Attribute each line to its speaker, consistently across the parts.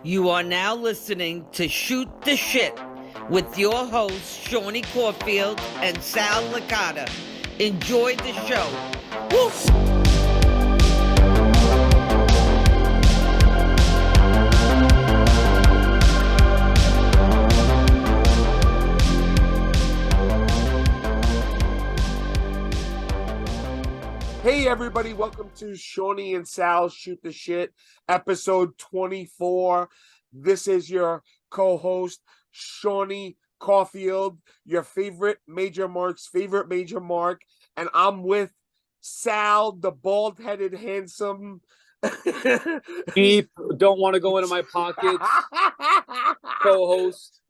Speaker 1: You are now listening to Shoot the Shit with your hosts, Seany Caulfield and Sal Licata. Enjoy the show. Woo!
Speaker 2: Hey everybody, welcome to Seany and Sal Shoot the Shit, episode 24. This is your co-host, Seany Caulfield, your favorite Major Mark's favorite Major Mark, and I'm with Sal, the bald-headed, handsome...
Speaker 3: Deep, don't want to go into my pockets, co-host.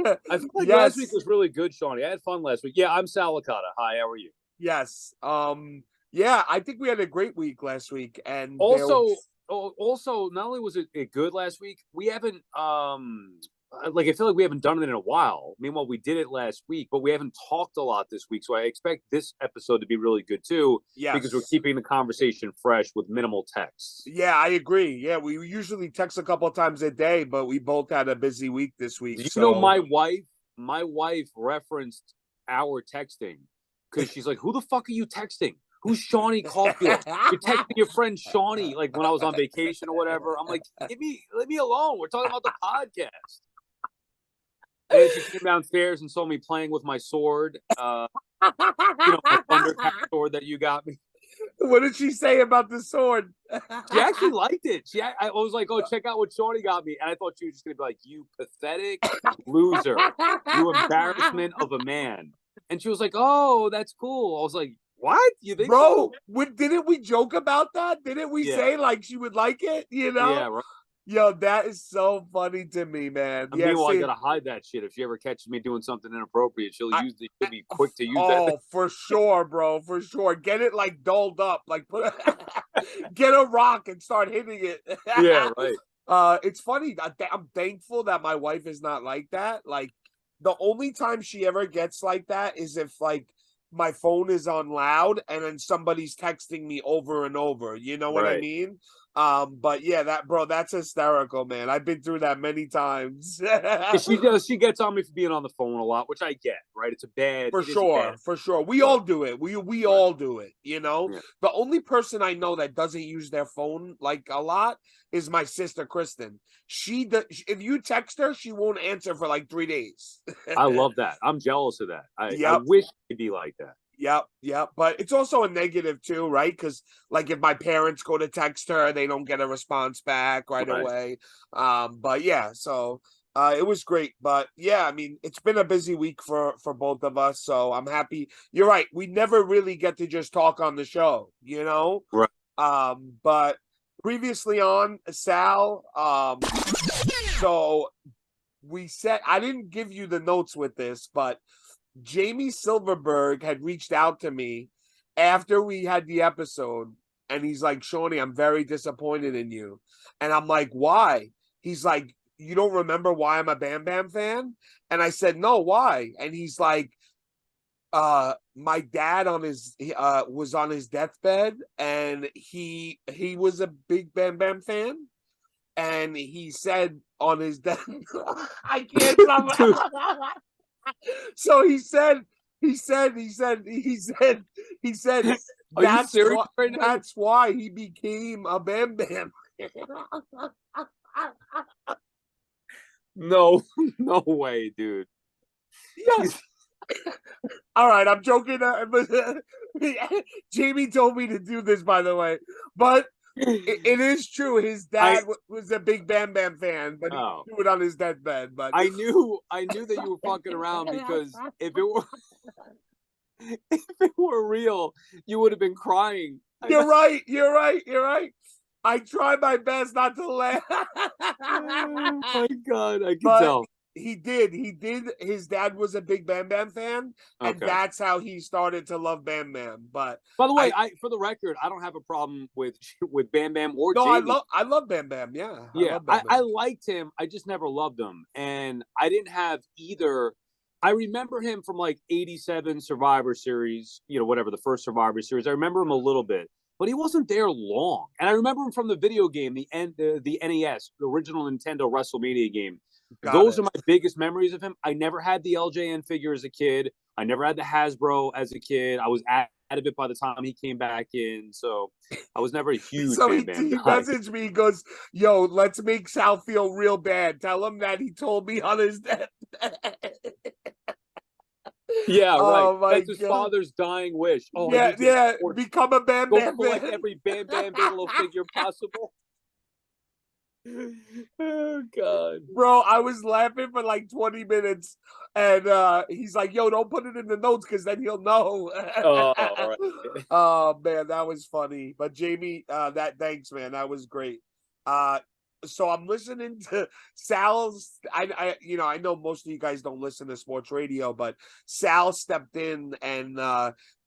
Speaker 3: I feel like last week was really good, Seany. I had fun last week. Yeah, I'm Sal Licata. Hi, how are you?
Speaker 2: Yes. Yeah, I think we had a great week last week, and
Speaker 3: also, not only was it good last week, we haven't I feel like we haven't done it in a while. Meanwhile, we did it last week, but we haven't talked a lot this week, so I expect this episode to be really good too.
Speaker 2: Yes.
Speaker 3: Because we're keeping the conversation fresh with minimal texts.
Speaker 2: Yeah, I agree. Yeah, we usually text a couple of times a day, but we both had a busy week this week.
Speaker 3: Do you know my wife referenced our texting because she's like, "Who the fuck are you texting? Who's Seany Caulfield? You're texting your friend Seany," like when I was on vacation or whatever. I'm like, leave me alone. We're talking about the podcast. And then she came downstairs and saw me playing with my sword. My Thundercat sword that you got me.
Speaker 2: What did she say about the sword?
Speaker 3: She actually liked it. I was like, "Oh, check out what Seany got me," and I thought she was just gonna be like, "You pathetic loser, you embarrassment of a man." And she was like, "Oh, that's cool." I was like, "What? You think,
Speaker 2: bro? Didn't we joke about that? Didn't we say like she would like it? You know?
Speaker 3: Yeah, right.
Speaker 2: Yo, that is so funny to me, man.
Speaker 3: Yeah, meanwhile, I gotta hide that shit. If she ever catches me doing something inappropriate, she'll be quick to use that.
Speaker 2: Oh, for sure, bro, for sure. Get it like dolled up, like get a rock and start hitting it.
Speaker 3: Yeah, right.
Speaker 2: It's funny. I'm thankful that my wife is not like that. Like, the only time she ever gets like that is if like my phone is on loud and then somebody's texting me over and over. You know what I mean? But yeah, that's hysterical, man. I've been through that many times.
Speaker 3: She gets on me for being on the phone a lot, which I get, right? It's a bad
Speaker 2: for sure. We all do it. We all do it, you know?
Speaker 3: Yeah.
Speaker 2: The only person I know that doesn't use their phone like a lot is my sister Kristen. If you text her, she won't answer for like 3 days.
Speaker 3: I love that. I'm jealous of that. I wish it'd be like that.
Speaker 2: Yep. But it's also a negative too, right? Because like if my parents go to text her, they don't get a response back right away. But yeah, so it was great. But yeah, I mean, it's been a busy week for both of us. So I'm happy. You're right. We never really get to just talk on the show, you know?
Speaker 3: Right.
Speaker 2: But previously on Sal, so we said, I didn't give you the notes with this, but Jamie Silverberg had reached out to me after we had the episode, and he's like, "Seany, I'm very disappointed in you." And I'm like, "Why?" He's like, "You don't remember why I'm a Bam Bam fan?" And I said, "No, why?" And he's like, my dad was on his deathbed, and he was a big Bam Bam fan, and he said on his death, I can't stop. So he said, that's why he became a Bam Bam.
Speaker 3: No way, dude.
Speaker 2: Yes. All right, I'm joking. Jamie told me to do this, by the way, but it is true. His dad was a big Bam Bam fan, but he threw it on his deathbed. But
Speaker 3: I knew that you were fucking around, because if it were real, you would have been crying.
Speaker 2: You're right. I try my best not to laugh.
Speaker 3: Oh my God, I can tell.
Speaker 2: He did. His dad was a big Bam Bam fan, and that's how he started to love Bam Bam. But
Speaker 3: by the way, for the record, I don't have a problem with Bam Bam or Jamie.
Speaker 2: I love Bam Bam. Yeah,
Speaker 3: I liked him. I just never loved him, and I didn't have either. I remember him from like '87 Survivor Series, whatever the first Survivor Series. I remember him a little bit, but he wasn't there long. And I remember him from the video game, the NES, the original Nintendo WrestleMania game. Those are my biggest memories of him. I never had the LJN figure as a kid. I never had the Hasbro as a kid. I was out of it by the time he came back in. So I was never a huge
Speaker 2: So he
Speaker 3: guy.
Speaker 2: messaged me, he goes, yo, let's make Sal feel real bad. Tell him that he told me on his death.
Speaker 3: Yeah, right.
Speaker 2: Oh, my
Speaker 3: That's his
Speaker 2: God.
Speaker 3: father's dying wish. Oh,
Speaker 2: yeah. Become a Bam
Speaker 3: go
Speaker 2: Bam
Speaker 3: collect
Speaker 2: Bam.
Speaker 3: every Bam Bam Bigelow figure possible. Oh, God.
Speaker 2: Bro, I was laughing for like 20 minutes, and he's like, yo, don't put it in the notes because then he'll know.
Speaker 3: Oh, all right.
Speaker 2: Oh, man, that was funny. But Jamie, thanks, man. That was great. So I'm listening to Sal's. I know most of you guys don't listen to sports radio, but Sal stepped in and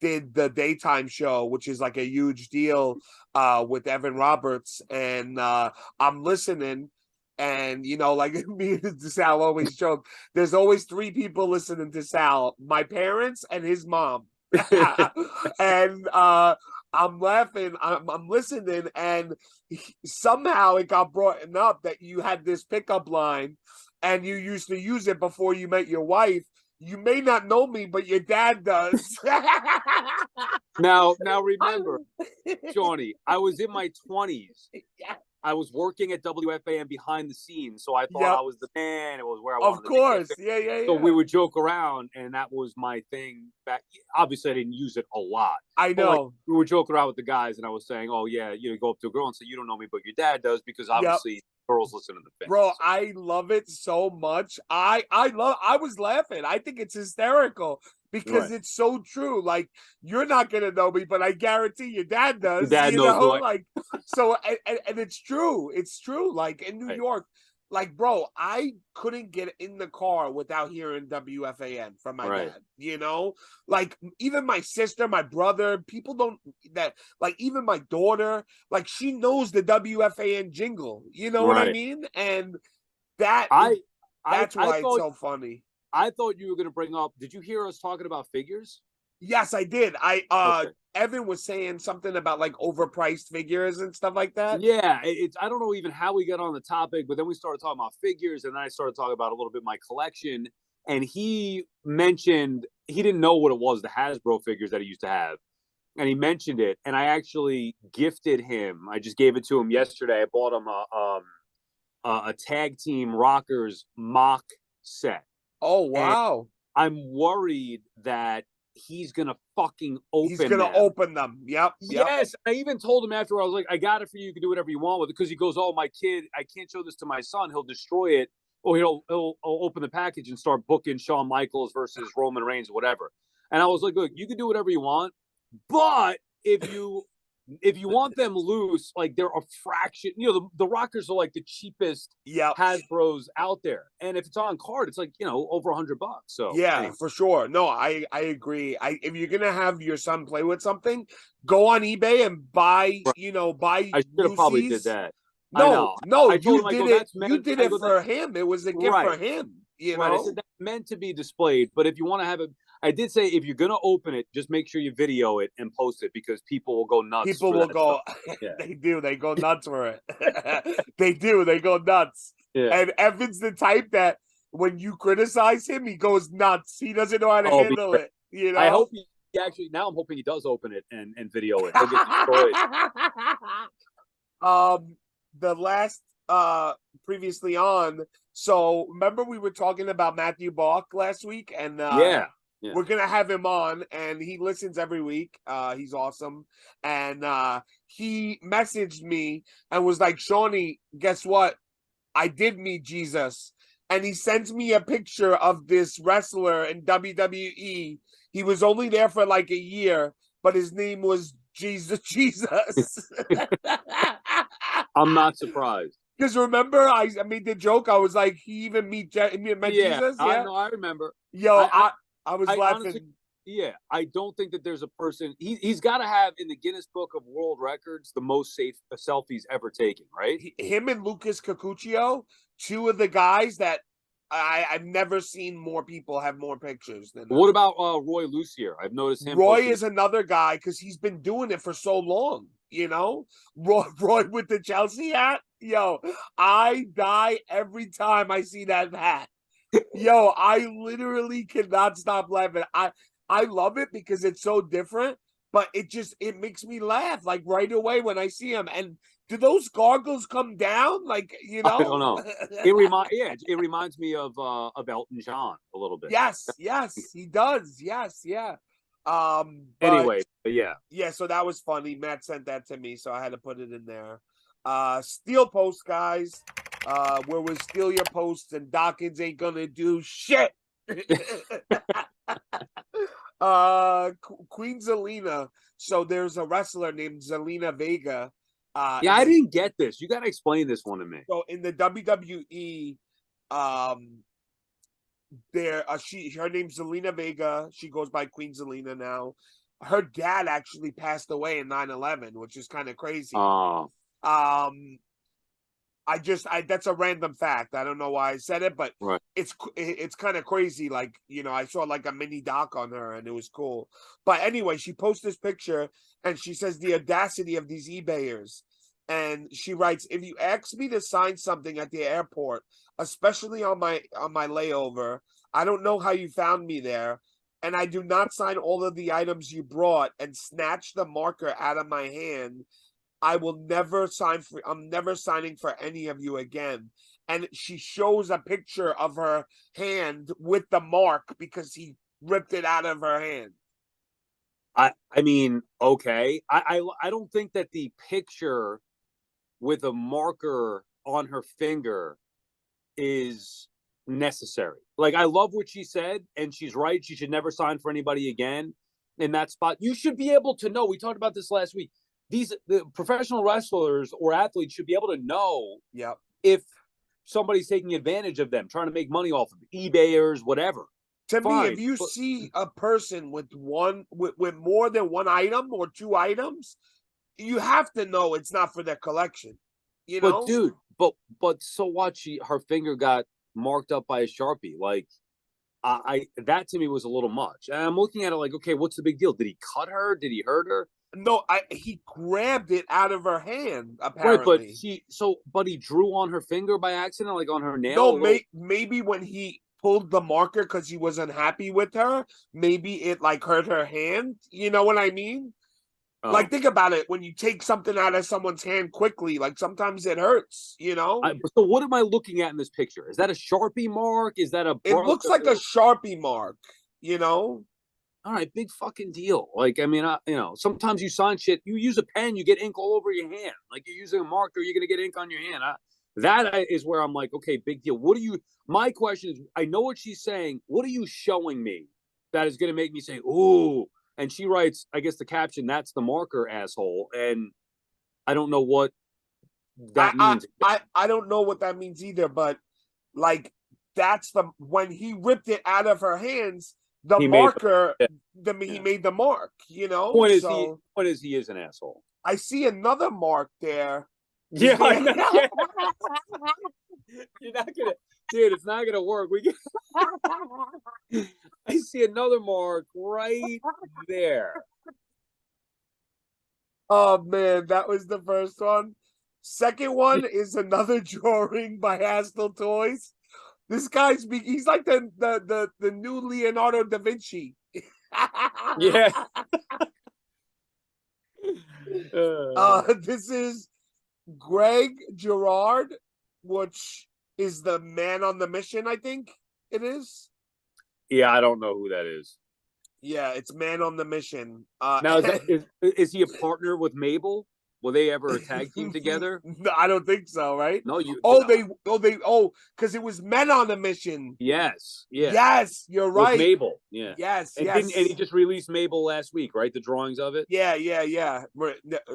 Speaker 2: did the daytime show, which is like a huge deal with Evan Roberts, and I'm listening. And like me and Sal always joke, there's always three people listening to Sal: my parents and his mom. And I'm laughing, I'm listening, and somehow it got brought up that you had this pickup line and you used to use it before you met your wife. You may not know me, but your dad does.
Speaker 3: Now remember, Shawnee, I was in my 20s. I was working at WFAN behind the scenes, so I thought I was the man. It was where I wanted
Speaker 2: Of course, to get
Speaker 3: yeah. So we would joke around, and that was my thing. Back, obviously, I didn't use it a lot.
Speaker 2: I know.
Speaker 3: We were joking around with the guys, and I was saying, "Oh yeah, go up to a girl and say you don't know me, but your dad does," because obviously girls listen to the fans.
Speaker 2: Bro, I love it so much. I was laughing. I think it's hysterical. Because it's so true. Like, you're not gonna know me, but I guarantee your dad does.
Speaker 3: Your dad knows
Speaker 2: like so, and it's true. It's true. Like in New York, like, bro, I couldn't get in the car without hearing WFAN from my dad. Like even my sister, my brother, people don't like even my daughter, like she knows the WFAN jingle. You know what I mean? And that's why it's so funny.
Speaker 3: I thought you were going to bring up. Did you hear us talking about figures?
Speaker 2: Yes, I did. Evan was saying something about like overpriced figures and stuff like that.
Speaker 3: Yeah, I don't know even how we got on the topic, but then we started talking about figures, and then I started talking about a little bit my collection. And he mentioned he didn't know what it was, the Hasbro figures that he used to have, and he mentioned it. And I actually gifted him. I just gave it to him yesterday. I bought him a tag team Rockers mock set.
Speaker 2: Oh, wow.
Speaker 3: And I'm worried that he's going to fucking open them.
Speaker 2: He's going to open them. Yep.
Speaker 3: Yes. I even told him after, I was like, I got it for you. You can do whatever you want with it. Because he goes, oh, my kid, I can't show this to my son. He'll destroy it. Or he'll open the package and start booking Shawn Michaels versus Roman Reigns or whatever. And I was like, look, you can do whatever you want. But if you want them loose, like they're a fraction, the Rockers are like the cheapest Hasbros out there. And if it's on card, it's like, over $100. So
Speaker 2: yeah, for sure. No, I agree. If you're going to have your son play with something, go on eBay and buy, buy.
Speaker 3: I should have probably did that.
Speaker 2: No, you did it. You did it for him. It was a gift for him.
Speaker 3: I said that's meant to be displayed. But if you want to have it, I did say if you're gonna open it, just make sure you video it and post it because people will go nuts.
Speaker 2: People will go. They do. They go nuts for it. They do. They go nuts. Yeah. And Evan's the type that when you criticize him, he goes nuts. He doesn't know how to handle it.
Speaker 3: I hope he actually. Now I'm hoping he does open it and video it. He'll get destroyed.
Speaker 2: The last previously on. So remember we were talking about Matthew Bach last week, and we're gonna have him on, and he listens every week. He's awesome, and he messaged me and was like, "Shawnee, guess what? I did meet Jesus," and he sends me a picture of this wrestler in WWE. He was only there for like a year, but his name was Jesus.
Speaker 3: I'm not surprised.
Speaker 2: Because remember, I made the joke. I was like, he even met Jesus. Yeah,
Speaker 3: I remember.
Speaker 2: Yo, I was laughing.
Speaker 3: Honestly, I don't think that there's a person. He's got to have in the Guinness Book of World Records the most safe selfies ever taken, right?
Speaker 2: Him and Lucas Cacuccio, two of the guys that I've never seen more people have more pictures than.
Speaker 3: What about Roy Lucier? I've noticed him.
Speaker 2: Roy is another guy because he's been doing it for so long. you know? Roy with the Chelsea hat. Yo, I die every time I see that hat. Yo, I literally cannot stop laughing. I love it because it's so different, but it makes me laugh like right away when I see him. And do those gargles come down? Like, you
Speaker 3: I
Speaker 2: know?
Speaker 3: don't know. It reminds me of Elton John a little bit.
Speaker 2: Yes, he does. Yes, yeah.
Speaker 3: Anyway, but yeah.
Speaker 2: Yeah, so that was funny. Matt sent that to me, so I had to put it in there. Steal post, guys. Where we steal your posts and Dawkins ain't gonna do shit. Queen Zelina. So there's a wrestler named Zelina Vega.
Speaker 3: Yeah, I didn't get this. You got to explain this one to me.
Speaker 2: So in the WWE, her name's Zelina Vega. She goes by Queen Zelina now. Her dad actually passed away in 9/11, which is kind of crazy. That's a random fact. I don't know why I said it, but
Speaker 3: right.
Speaker 2: It's kind of crazy. Like, you know, I saw like a mini doc on her and it was cool. But anyway, she posts this picture and she says the audacity of these eBayers. And she writes, if you ask me to sign something at the airport, especially on my layover, I don't know how you found me there. And I do not sign all of the items you brought and snatch the marker out of my hand. I'm never signing for any of you again. And she shows a picture of her hand with the mark because he ripped it out of her hand.
Speaker 3: I mean, okay. I don't think that the picture with a marker on her finger is necessary. Like, I love what she said, and she's right. She should never sign for anybody again in that spot. You should be able to know. We talked about this last week. The professional wrestlers or athletes should be able to know if somebody's taking advantage of them, trying to make money off of eBayers, whatever.
Speaker 2: To me, if you see a person with more than one item or two items, you have to know it's not for their collection. You know?
Speaker 3: But dude, but so what? Her finger got marked up by a Sharpie. Like, that to me was a little much. And I'm looking at it like, okay, what's the big deal? Did he cut her? Did he hurt her?
Speaker 2: No, he grabbed it out of her hand, apparently.
Speaker 3: Right, but he drew on her finger by accident, like on her nail.
Speaker 2: No, maybe when he pulled the marker because he was unhappy with her, maybe it like hurt her hand. You know what I mean? Oh. Like, think about it. When you take something out of someone's hand quickly, like sometimes it hurts, you know?
Speaker 3: So what am I looking at in this picture? Is that a Sharpie mark? Is that
Speaker 2: It looks like a Sharpie mark, you know?
Speaker 3: All right, big fucking deal. Like, I mean, you know, sometimes you sign shit, you use a pen, you get ink all over your hand. Like, you're using a marker, you're going to get ink on your hand. That is where I'm like, okay, big deal. My question is, I know what she's saying. What are you showing me that is going to make me say, ooh? And she writes, I guess the caption, that's the marker, asshole. And I don't know what that means.
Speaker 2: I don't know what that means either, but like, when he ripped it out of her hands, he made the mark, you know?
Speaker 3: Point is he is an asshole.
Speaker 2: I see another mark there.
Speaker 3: Yeah, I know. Yeah. You're not gonna, dude. It's not gonna work. I see another mark right there.
Speaker 2: Oh man, that was the first one. Second one is another drawing by Hastel Toys. This guy's he's like the new Leonardo da Vinci.
Speaker 3: Yeah.
Speaker 2: This is Greg Girard, which is the man on the mission, I think it is.
Speaker 3: Yeah, I don't know who that is.
Speaker 2: Yeah, it's Man on the Mission.
Speaker 3: Now, is he a partner with Mabel? Will they ever a tag team together?
Speaker 2: No, I don't think so, right?
Speaker 3: No,
Speaker 2: because it was Men on a Mission.
Speaker 3: Yes, yeah.
Speaker 2: Yes, you're right.
Speaker 3: With Mabel, yeah.
Speaker 2: Yes,
Speaker 3: and he just released Mabel last week, right? The drawings of it.
Speaker 2: Yeah.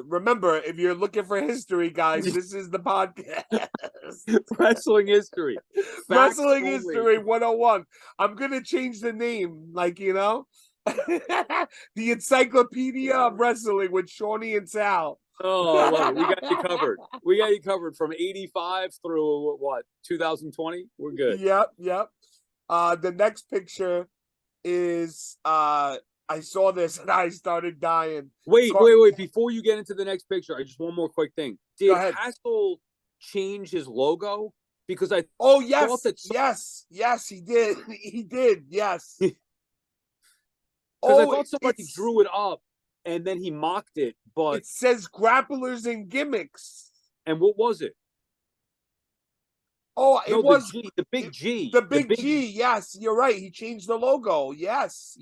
Speaker 2: Remember, if you're looking for history, guys, this is the podcast.
Speaker 3: Wrestling history.
Speaker 2: Wrestling history 101. I'm gonna change the name, like, you know, the Encyclopedia of Wrestling with Seany and Sal.
Speaker 3: Oh, I love it. We got you covered. We got you covered from 85 through 2020. We're good.
Speaker 2: Yep. The next picture is I saw this and I started dying.
Speaker 3: Wait. Before you get into the next picture, I just one more quick thing.
Speaker 2: Go
Speaker 3: Did
Speaker 2: ahead.
Speaker 3: Hassel change his logo? Because I
Speaker 2: Oh yes,
Speaker 3: thought that
Speaker 2: yes, he did. He did. Yes.
Speaker 3: because I thought somebody drew it up and then he mocked it. But
Speaker 2: it says grapplers and gimmicks.
Speaker 3: and what was it?
Speaker 2: Oh, it was
Speaker 3: the big G.
Speaker 2: The big G. Yes, you're right. He changed the logo. Yes.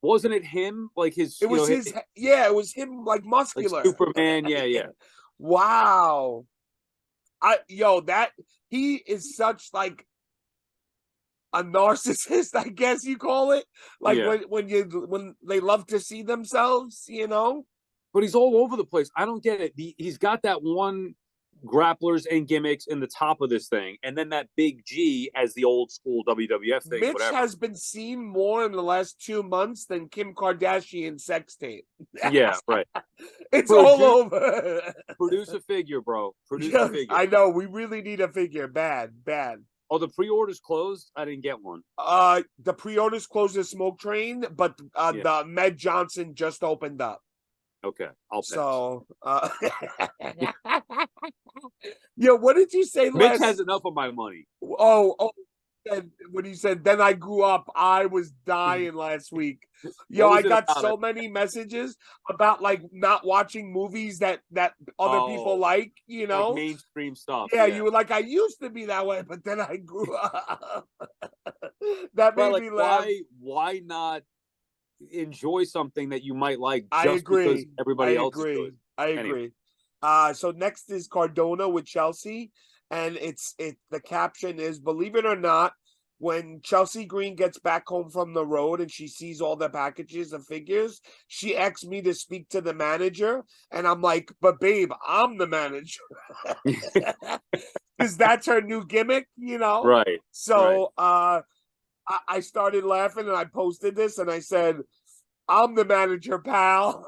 Speaker 3: Wasn't it him? Like his.
Speaker 2: It was his. Yeah, it was him. Like muscular.
Speaker 3: Like Superman. Yeah.
Speaker 2: Wow. That he is such like a narcissist, I guess you call it. Like when they love to see themselves,
Speaker 3: But he's all over the place. I don't get it. He's got that one grapplers and gimmicks in the top of this thing, and then that big G as the old school WWF thing.
Speaker 2: Mitch has been seen more in the last 2 months than Kim Kardashian sex tape.
Speaker 3: Yeah, right.
Speaker 2: It's all over.
Speaker 3: Produce a figure, bro. Produce a figure.
Speaker 2: I know. We really need a figure. Bad.
Speaker 3: Oh, the pre-orders closed? I didn't get one.
Speaker 2: The pre-orders closed at Smoke Train, but the Med Johnson just opened up.
Speaker 3: Okay, I'll pass.
Speaker 2: So, what did you say last?
Speaker 3: Mitch has enough of my money.
Speaker 2: Oh, when he said, then I grew up, I was dying last week. I got so many messages about like not watching movies that other people like,
Speaker 3: like mainstream stuff.
Speaker 2: Yeah, you were like, I used to be that way, but then I grew up. That made me laugh.
Speaker 3: Why not enjoy something that you might like
Speaker 2: because
Speaker 3: everybody else is doing?
Speaker 2: I agree. So next is Cardona with Chelsea, and the caption is, believe it or not, when Chelsea Green gets back home from the road and she sees all the packages and figures, she asks me to speak to the manager, and I'm like, but babe, I'm the manager. Because that's her new gimmick,
Speaker 3: Right.
Speaker 2: So I started laughing and I posted this and I said, I'm the manager, pal.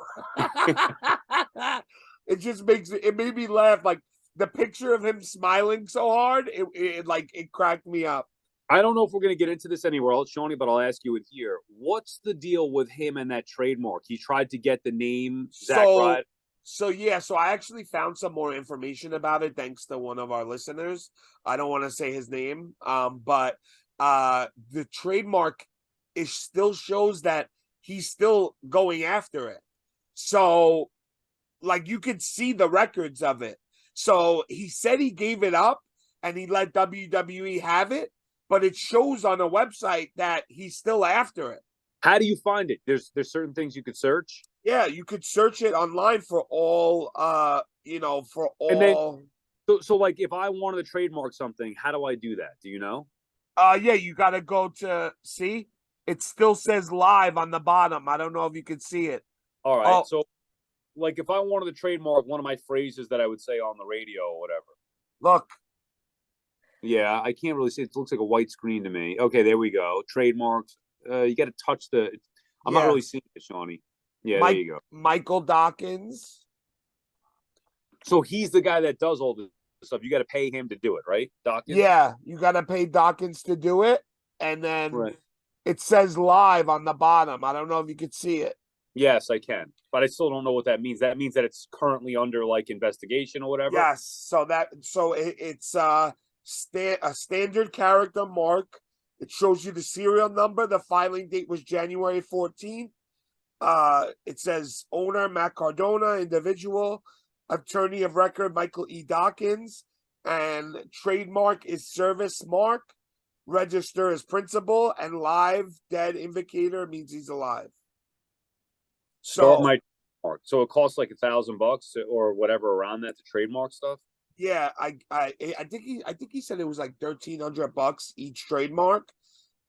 Speaker 2: It made me laugh. Like the picture of him smiling so hard, it cracked me up.
Speaker 3: I don't know if we're going to get into this anywhere else, Shawnee, but I'll ask you it here. What's the deal with him and that trademark? He tried to get the name Zack Ryder.
Speaker 2: So I actually found some more information about it thanks to one of our listeners. I don't want to say his name, but the trademark still shows that he's still going after it. So, like, you could see the records of it. So he said he gave it up and he let WWE have it, but it shows on a website that he's still after it.
Speaker 3: How do you find it? There's certain things you could search.
Speaker 2: Yeah, you could search it online for all. And then,
Speaker 3: so like, if I wanted to trademark something, how do I do that? Do you know?
Speaker 2: Yeah, you got to go to see. It still says live on the bottom. I don't know if you could see it.
Speaker 3: All right. So, like, if I wanted to trademark one of my phrases that I would say on the radio or whatever.
Speaker 2: Look.
Speaker 3: Yeah, I can't really see. It looks like a white screen to me. Okay, there we go. Trademarks. You got to touch the. I'm not really seeing it, Shawnee. Yeah, there you go.
Speaker 2: Michael Dawkins.
Speaker 3: So he's the guy that does all this stuff. You got to pay him to do it, right? Dawkins?
Speaker 2: Yeah, you got to pay Dawkins to do it. And then it says live on the bottom. I don't know if you could see it.
Speaker 3: Yes, I can. But I still don't know what that means. That means that it's currently under, like, investigation or whatever?
Speaker 2: Yes. So it's a standard character mark. It shows you the serial number. The filing date was January 14th. It says owner Matt Cardona, individual, attorney of record Michael E. Dawkins, and trademark is service mark, register is principal, and live dead invocator means he's alive. So
Speaker 3: it costs like $1,000 or whatever around that to trademark stuff.
Speaker 2: Yeah, I think he said it was like $1,300 each trademark,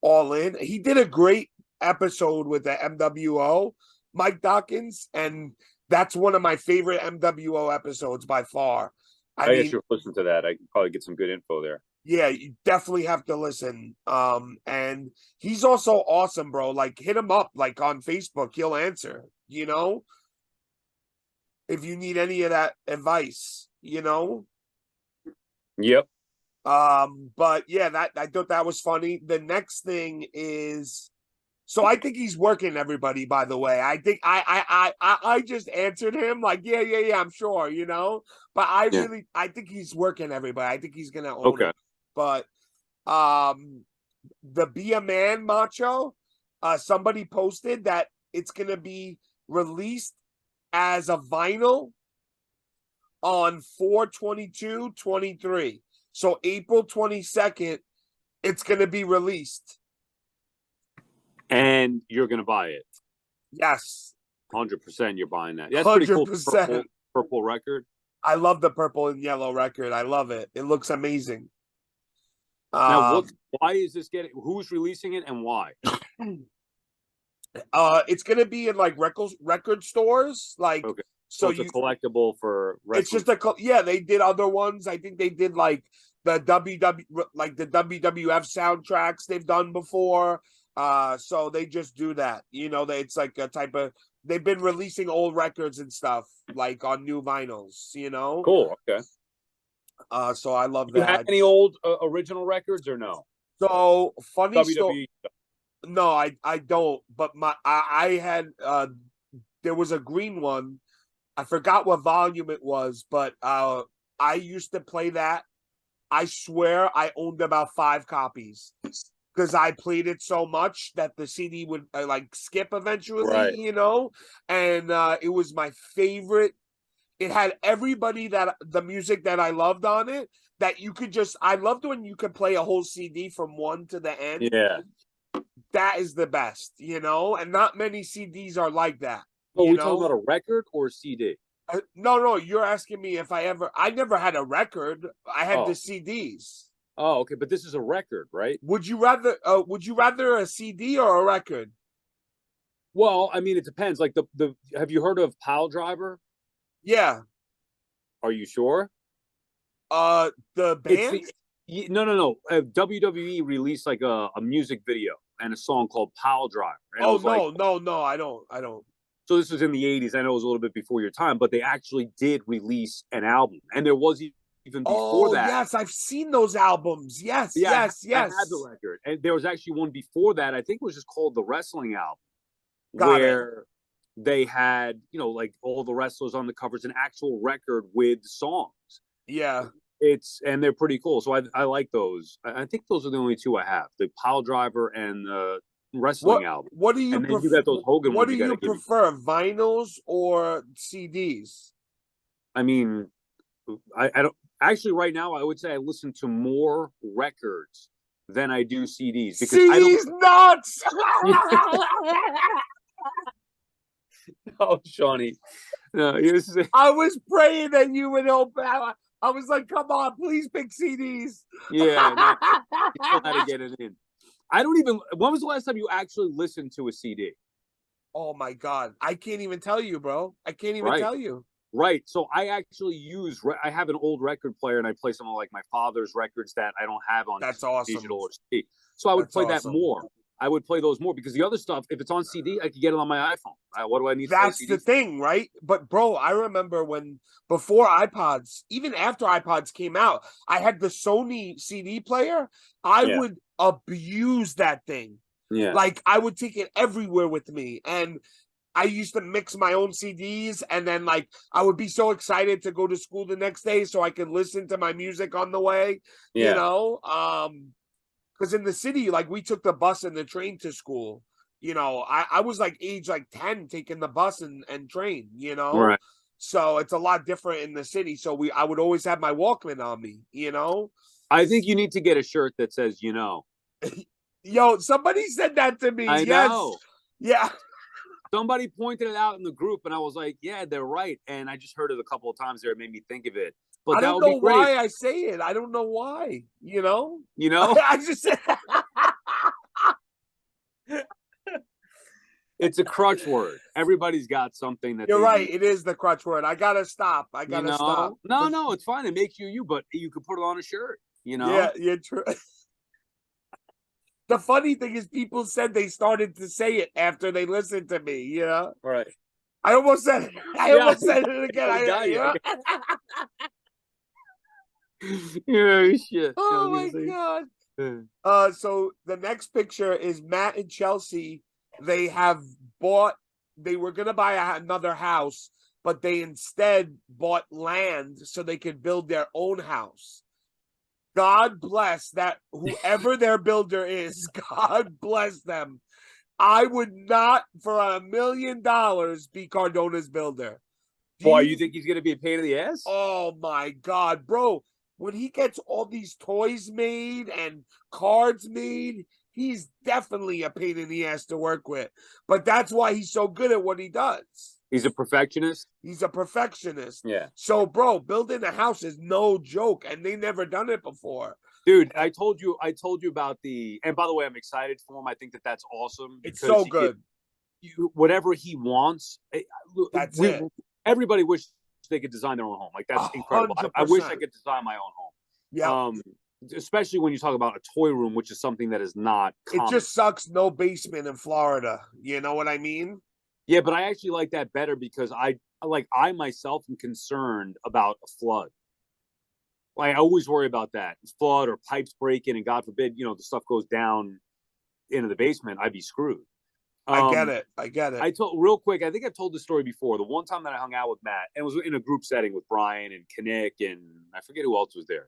Speaker 2: all in. He did a great episode with the MWO, Mike Dawkins, and that's one of my favorite MWO episodes by far. I
Speaker 3: guess you'll listen to that. I can probably get some good info there.
Speaker 2: Yeah, you definitely have to listen. And he's also awesome, bro. Like, hit him up, like, on Facebook. He'll answer, if you need any of that advice,
Speaker 3: Yep.
Speaker 2: But yeah, I thought that was funny. The next thing is So I think he's working everybody, by the way. I think I just answered him like, yeah, I'm sure, you know. But I think he's working everybody. I think he's gonna own it. But the Be a Man Macho, somebody posted that it's gonna be released as a vinyl on 4/22/23. So April 22nd, it's gonna be released.
Speaker 3: And you're gonna buy it.
Speaker 2: Yes.
Speaker 3: 100% you're buying that. That's pretty cool. Purple record.
Speaker 2: I love the purple and yellow record. I love it. It looks amazing.
Speaker 3: Now, why is this getting? Who's releasing it and why?
Speaker 2: It's gonna be in like record stores. Like,
Speaker 3: so it's a collectible for. Wrestling.
Speaker 2: It's just they did other ones. I think they did like the WWF soundtracks they've done before. So they just do that. You know, it's like a type of. They've been releasing old records and stuff like on new vinyls. You know.
Speaker 3: Cool. Okay.
Speaker 2: So I love that.
Speaker 3: You have any old original records or no?
Speaker 2: So funny
Speaker 3: WWE
Speaker 2: story. No, I don't. But I had there was a green one. I forgot what volume it was, but I used to play that. I swear I owned about 5 copies because I played it so much that the CD would like skip eventually, you know. And it was my favorite. It had everybody that the music that I loved on it that you could just. I loved when you could play a whole CD from one to the end.
Speaker 3: Yeah,
Speaker 2: that is the best, you know. And not many CDs are like that.
Speaker 3: Oh, we talking about a record or a CD?
Speaker 2: No. You're asking me if I never had a record. I had the CDs.
Speaker 3: Oh, okay, but this is a record, right?
Speaker 2: Would you rather a CD or a record?
Speaker 3: Well, I mean, it depends. Like the have you heard of Pile Driver?
Speaker 2: Yeah.
Speaker 3: Are you sure?
Speaker 2: The band?
Speaker 3: No. WWE released like a music video and a song called Pile Driver.
Speaker 2: Oh no, I don't.
Speaker 3: So this was in the 80s. I know it was a little bit before your time, but they actually did release an album. And there was even before that.
Speaker 2: Yes, I've seen those albums. Yes.
Speaker 3: I had the record. And there was actually one before that. I think it was just called the Wrestling Album. Where they had, you know, like all the wrestlers on the covers, an actual record with songs.
Speaker 2: Yeah.
Speaker 3: And they're pretty cool. So I like those. I think those are the only 2 I have. The Pile Driver and the Wrestling Album.
Speaker 2: What do you
Speaker 3: prefer? You got those Hogan
Speaker 2: what
Speaker 3: ones.
Speaker 2: Do you prefer, vinyls or CDs?
Speaker 3: I mean, I don't actually right now. I would say I listen to more records than I do CDs because
Speaker 2: CDs nuts.
Speaker 3: No, Shawnee. No,
Speaker 2: I was praying that you would open. I was like, come on, please pick CDs.
Speaker 3: Yeah, no, you still had to get it in. I don't even. When was the last time you actually listened to a CD?
Speaker 2: Oh my God, I can't even tell you, bro. I can't even tell you.
Speaker 3: Right. So I actually I have an old record player and I play some of like my father's records that I don't have on digital or CD. So I would play that more. I would play those more because the other stuff, if it's on CD, I could get it on my iPhone. What do I need?
Speaker 2: That's the thing, right? But bro, I remember before iPods, even after iPods came out, I had the Sony CD player. I would abuse that thing.
Speaker 3: Yeah.
Speaker 2: Like I would take it everywhere with me. And I used to mix my own CDs, and then like I would be so excited to go to school the next day so I could listen to my music on the way. You know? Because in the city, like we took the bus and the train to school. You know, I was like age like 10 taking the bus and train, you know?
Speaker 3: Right.
Speaker 2: So it's a lot different in the city. So I would always have my Walkman on me, you know?
Speaker 3: I think you need to get a shirt that says, you know.
Speaker 2: Yo, somebody said that to me.
Speaker 3: I know.
Speaker 2: Yeah.
Speaker 3: Somebody pointed it out in the group and I was like, yeah, they're right. And I just heard it a couple of times there. It made me think of it. But
Speaker 2: I don't know why I say it. I don't know why, you know?
Speaker 3: You know?
Speaker 2: I just said
Speaker 3: it's a crutch word. Everybody's got something that
Speaker 2: you're right. It is the crutch word. I gotta stop. Stop.
Speaker 3: No, it's fine. It makes you, but you could put it on a shirt, you know?
Speaker 2: Yeah, you're true. The funny thing is people said they started to say it after they listened to me, you know?
Speaker 3: Right.
Speaker 2: I almost said it. I almost said it again.
Speaker 3: Yeah, shit.
Speaker 2: Oh my God. So the next picture is Matt and Chelsea they were going to buy another house, but they instead bought land so they could build their own house. God bless that, whoever their builder is, God bless them. I would not for $1 million be Cardona's builder.
Speaker 3: Why, you think he's going to be a pain in the ass?
Speaker 2: Oh my God, bro. When he gets all these toys made and cards made, he's definitely a pain in the ass to work with. But that's why he's so good at what he does.
Speaker 3: He's a perfectionist?
Speaker 2: He's a perfectionist.
Speaker 3: Yeah.
Speaker 2: So, bro, building a house is no joke, and they never done it before.
Speaker 3: Dude, I told you about and by the way, I'm excited for him. I think that's awesome.
Speaker 2: It's so good.
Speaker 3: Whatever he wants.
Speaker 2: That's it.
Speaker 3: Everybody wishes they could design their own home. Like, that's incredible. I wish I could design my own home.
Speaker 2: Yeah.
Speaker 3: Especially when you talk about a toy room, which is something that is not common.
Speaker 2: It just sucks no basement in Florida. You know what I mean?
Speaker 3: Yeah, but I actually like that better because I myself am concerned about a flood. Like, I always worry about that. Flood or pipes breaking, and God forbid, the stuff goes down into the basement, I'd be screwed.
Speaker 2: I get it.
Speaker 3: I told real quick, I think I've told the story before. The one time that I hung out with Matt, and it was in a group setting with Brian and Kinnick, and I forget who else was there.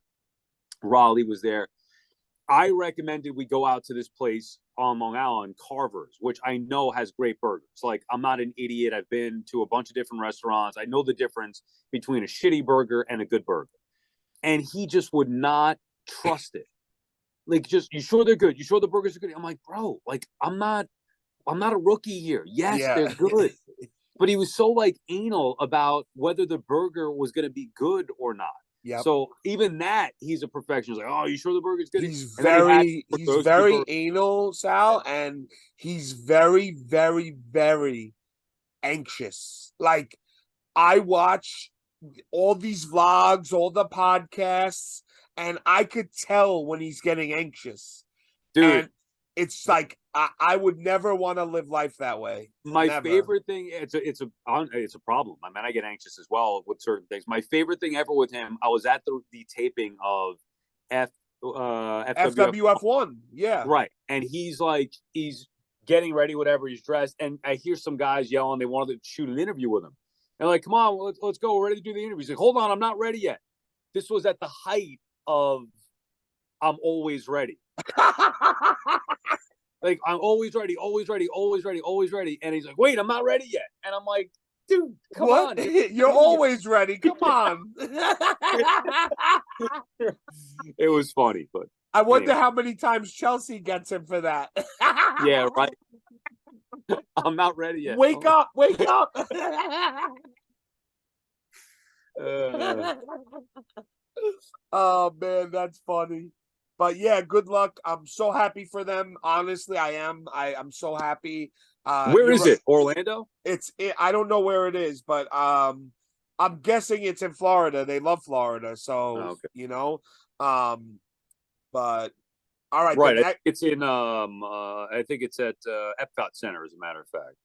Speaker 3: Raleigh was there. I recommended we go out to this place on Long Island, Carver's, which I know has great burgers. Like, I'm not an idiot. I've been to a bunch of different restaurants. I know the difference between a shitty burger and a good burger. And he just would not trust it. Like, you sure they're good? You sure the burgers are good? I'm like, bro, like, I'm not a rookie here. Yes, they're good. But he was so, like, anal about whether the burger was going to be good or not.
Speaker 2: Yeah.
Speaker 3: So even that, he's a perfectionist. Like, oh, you sure the burger's good?
Speaker 2: He's very anal, Sal, and he's very, very, very anxious. Like, I watch all these vlogs, all the podcasts, and I could tell when he's getting anxious.
Speaker 3: Dude,
Speaker 2: and it's like I would never want to live life that way.
Speaker 3: My
Speaker 2: Never.
Speaker 3: favorite thing, it's a problem. I mean, I get anxious as well with certain things. My favorite thing ever with him, I was at the taping of
Speaker 2: FWF1. Yeah.
Speaker 3: Right. And he's getting ready, whatever, he's dressed, and I hear some guys yelling they wanted to shoot an interview with him. And like, come on, let's go. We're ready to do the interview. He's like, hold on, I'm not ready yet. This was at the height of I'm always ready. Like, I'm always ready, always ready, always ready, always ready. And he's like, wait, I'm not ready yet. And I'm like, dude, come on.
Speaker 2: You're always ready. Come on.
Speaker 3: It was funny, but
Speaker 2: I wonder how many times Chelsea gets him for that.
Speaker 3: Yeah, right. I'm not ready yet.
Speaker 2: Wake up. Oh, man, that's funny. But yeah, good luck. I'm so happy for them. Honestly, I am. I'm so happy.
Speaker 3: Where is it? Orlando?
Speaker 2: I don't know where it is, but I'm guessing it's in Florida. They love Florida, so But all right,
Speaker 3: right. It's in I think it's at Epcot Center, as a matter of fact.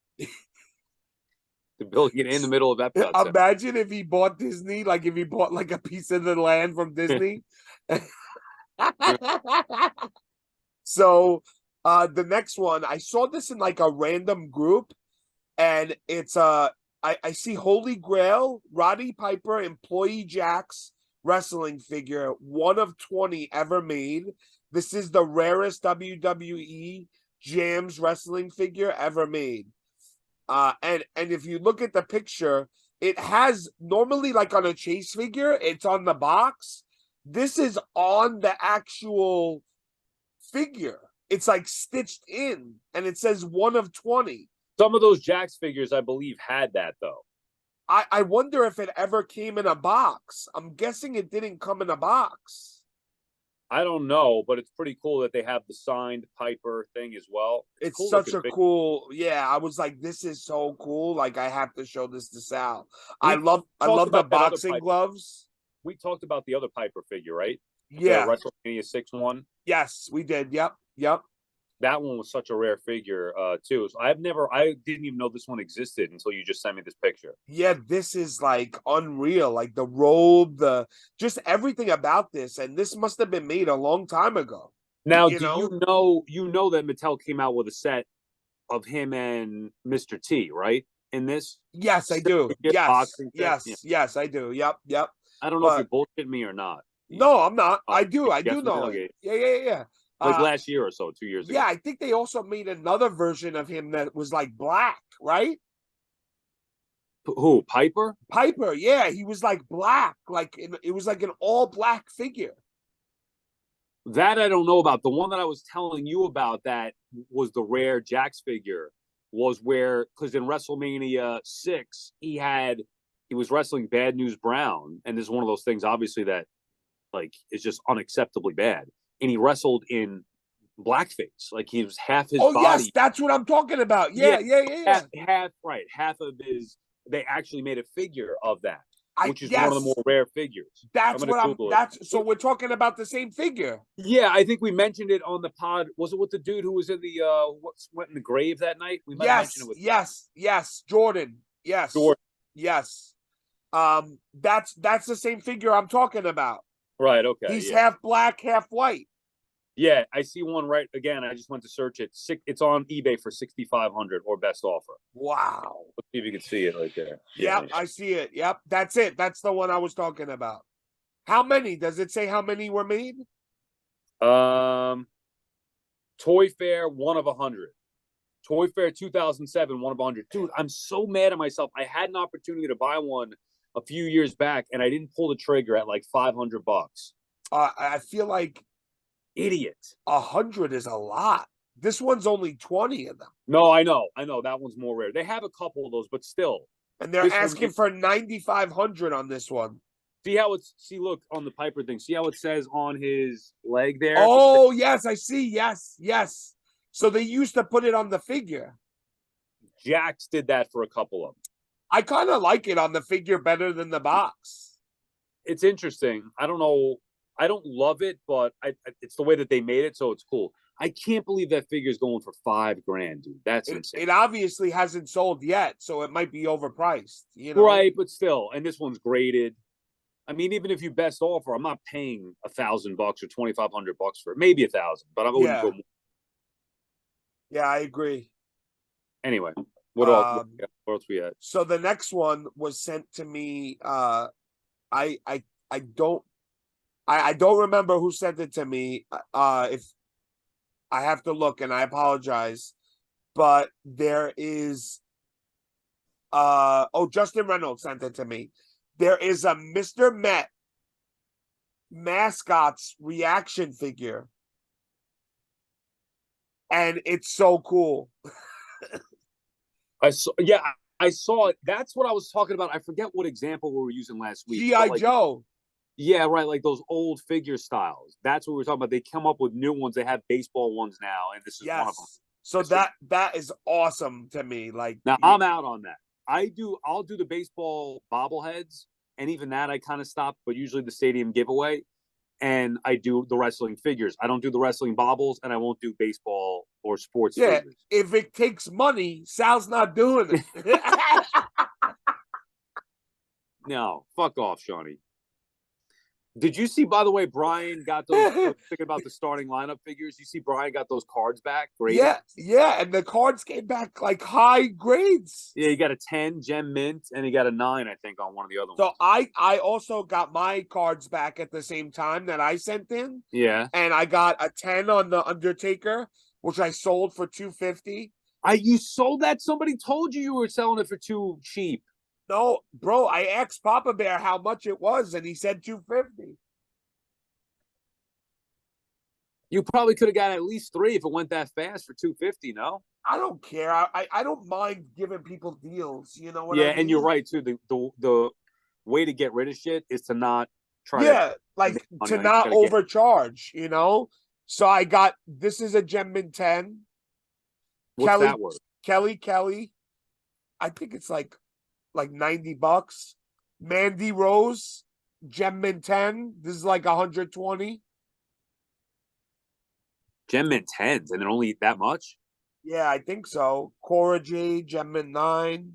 Speaker 3: They're building it in the middle of Epcot.
Speaker 2: Imagine if he bought Disney, like if he bought like a piece of the land from Disney. So the next one, I saw this in like a random group, and it's I see Holy Grail, Roddy Piper, Employee Jack's wrestling figure, 1 of 20 ever made. This is the rarest WWE Jams wrestling figure ever made. And if you look at the picture, it has normally, like on a Chase figure, it's on the box. This is on the actual figure. It's like stitched in, and it says 1 of 20.
Speaker 3: Some of those Jax figures, I believe, had that though.
Speaker 2: I wonder if it ever came in a box. I'm guessing it didn't come in a box.
Speaker 3: I don't know, but it's pretty cool that they have the signed Piper thing as well.
Speaker 2: It's cool, such a cool, I was like, this is so cool. Like, I have to show this to Sal. I love the boxing gloves.
Speaker 3: We talked about the other Piper figure, right?
Speaker 2: Yeah.
Speaker 3: The WrestleMania 6 one.
Speaker 2: Yes, we did. Yep.
Speaker 3: That one was such a rare figure, too. So I didn't even know this one existed until you just sent me this picture.
Speaker 2: Yeah, this is like unreal. Like the robe, just everything about this. And this must have been made a long time ago.
Speaker 3: Now, you know that Mattel came out with a set of him and Mr. T, right? In this?
Speaker 2: Yes, I do. Yes,
Speaker 3: Boxing thing? Yeah.
Speaker 2: yes, I do. Yep.
Speaker 3: I don't know if
Speaker 2: But
Speaker 3: you're bullshitting me or not.
Speaker 2: no, I'm not.
Speaker 3: Oh,
Speaker 2: I do
Speaker 3: definitely
Speaker 2: know
Speaker 3: okay.
Speaker 2: it. Yeah.
Speaker 3: Like last year or so, 2 years ago.
Speaker 2: Yeah, I think they also made another version of him that was like black, right?
Speaker 3: Who? Piper?
Speaker 2: Piper, yeah, he was like black, it was like an all black figure.
Speaker 3: That I don't know about. The one that I was telling you about that was the rare Jax figure was where, because in WrestleMania 6, he was wrestling Bad News Brown, and this is one of those things obviously that like is just unacceptably bad. And he wrestled in blackface, like he was half his body.
Speaker 2: Yes, that's what I'm talking about. Yeah.
Speaker 3: Half of his. They actually made a figure of that, which is
Speaker 2: yes,
Speaker 3: one of the more rare figures.
Speaker 2: So we're talking about the same figure.
Speaker 3: Yeah, I think we mentioned it on the pod. Was it with the dude who was in the went in the grave that night? We might have mentioned it with
Speaker 2: yes, Jordan. Yes.
Speaker 3: Jordan.
Speaker 2: Yes. That's the same figure I'm talking about.
Speaker 3: Right, okay.
Speaker 2: He's half black, half white.
Speaker 3: Yeah, I see one right again. I just went to search it. It's on eBay for $6,500 or best offer.
Speaker 2: Wow.
Speaker 3: Let's see if you can see it right there.
Speaker 2: Yep, I see it. Yep, that's it. That's the one I was talking about. How many? Does it say how many were made?
Speaker 3: Toy Fair 1 of 100. Toy Fair 2007 1 of 100. Dude, I'm so mad at myself. I had an opportunity to buy one a few years back, and I didn't pull the trigger at like $500.
Speaker 2: I feel like
Speaker 3: idiot.
Speaker 2: 100 is a lot. This one's only 20 of them.
Speaker 3: No, I know. That one's more rare. They have a couple of those, but still.
Speaker 2: And they're asking for 9,500 on this one.
Speaker 3: Look on the Piper thing. See how it says on his leg there?
Speaker 2: Oh, yes, I see. Yes. So they used to put it on the figure.
Speaker 3: Jax did that for a couple of them.
Speaker 2: I kind of like it on the figure better than the box.
Speaker 3: It's interesting. I don't know. I don't love it, but it's the way that they made it, so it's cool. I can't believe that figure's going for $5,000, dude. That's insane.
Speaker 2: It obviously hasn't sold yet, so it might be overpriced. You know?
Speaker 3: Right, but still. And this one's graded. I mean, even if you best offer, I'm not paying $1,000 or $2,500 for it. Maybe $1,000, but I wouldn't go more.
Speaker 2: Yeah, I agree.
Speaker 3: Anyway, what else we had?
Speaker 2: So the next one was sent to me. I don't remember who sent it to me. If I have to look, and I apologize, but there is. Justin Reynolds sent it to me. There is a Mr. Met mascot's reaction figure, and it's so cool.
Speaker 3: I saw it. That's what I was talking about. I forget what example we were using last week.
Speaker 2: G.I. Joe.
Speaker 3: Yeah, right. Like those old figure styles. That's what we were talking about. They come up with new ones. They have baseball ones now, and this is one of them.
Speaker 2: So that is awesome to me. Like
Speaker 3: now, I'm out on that. I'll do the baseball bobbleheads, and even that I kind of stopped. But usually the stadium giveaway, and I do the wrestling figures. I don't do the wrestling bobbles, and I won't do baseball or sports figures.
Speaker 2: If it takes money, Sal's not doing it.
Speaker 3: No, fuck off, Shawnee. Did you see, by the way, Brian got those, thinking about the starting lineup figures, you see Brian got those cards back? Graded?
Speaker 2: Yeah, and the cards came back like high grades.
Speaker 3: Yeah, he got a 10, gem mint, and he got a 9, I think, on one of the other ones.
Speaker 2: So I also got my cards back at the same time that I sent in.
Speaker 3: Yeah.
Speaker 2: And I got a 10 on the Undertaker, which I sold for $250.
Speaker 3: You sold that? Somebody told you were selling it for too cheap.
Speaker 2: No, bro, I asked Papa Bear how much it was, and he said $250.
Speaker 3: You probably could have got at least 3 if it went that fast for $250. No,
Speaker 2: I don't care. I don't mind giving people deals. You know what I mean?
Speaker 3: Yeah, and you're right too. The way to get rid of shit is to not try.
Speaker 2: To not overcharge. You know. So I got this is a Gemmin 10.
Speaker 3: What's that worth?
Speaker 2: Kelly. I think it's like $90. Mandy Rose, Gemmin 10. This is like 120.
Speaker 3: Gemmin 10s, and they're only that much?
Speaker 2: Yeah, I think so. Cora J, Gemmin 9.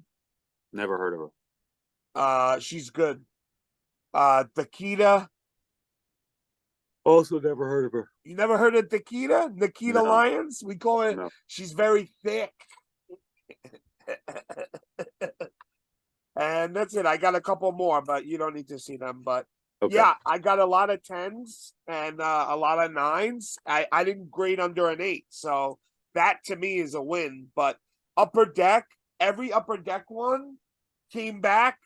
Speaker 3: Never heard of
Speaker 2: her. She's good. Takeda.
Speaker 3: Also never heard of her.
Speaker 2: You never heard of Takeda? Nikita Lyons? We call it. No. She's very thick. And that's it. I got a couple more, but you don't need to see them. But
Speaker 3: Okay.
Speaker 2: yeah, I got a lot of 10s and a lot of 9s. I didn't grade under an 8. So that to me is a win. But Upper Deck, every Upper Deck one came back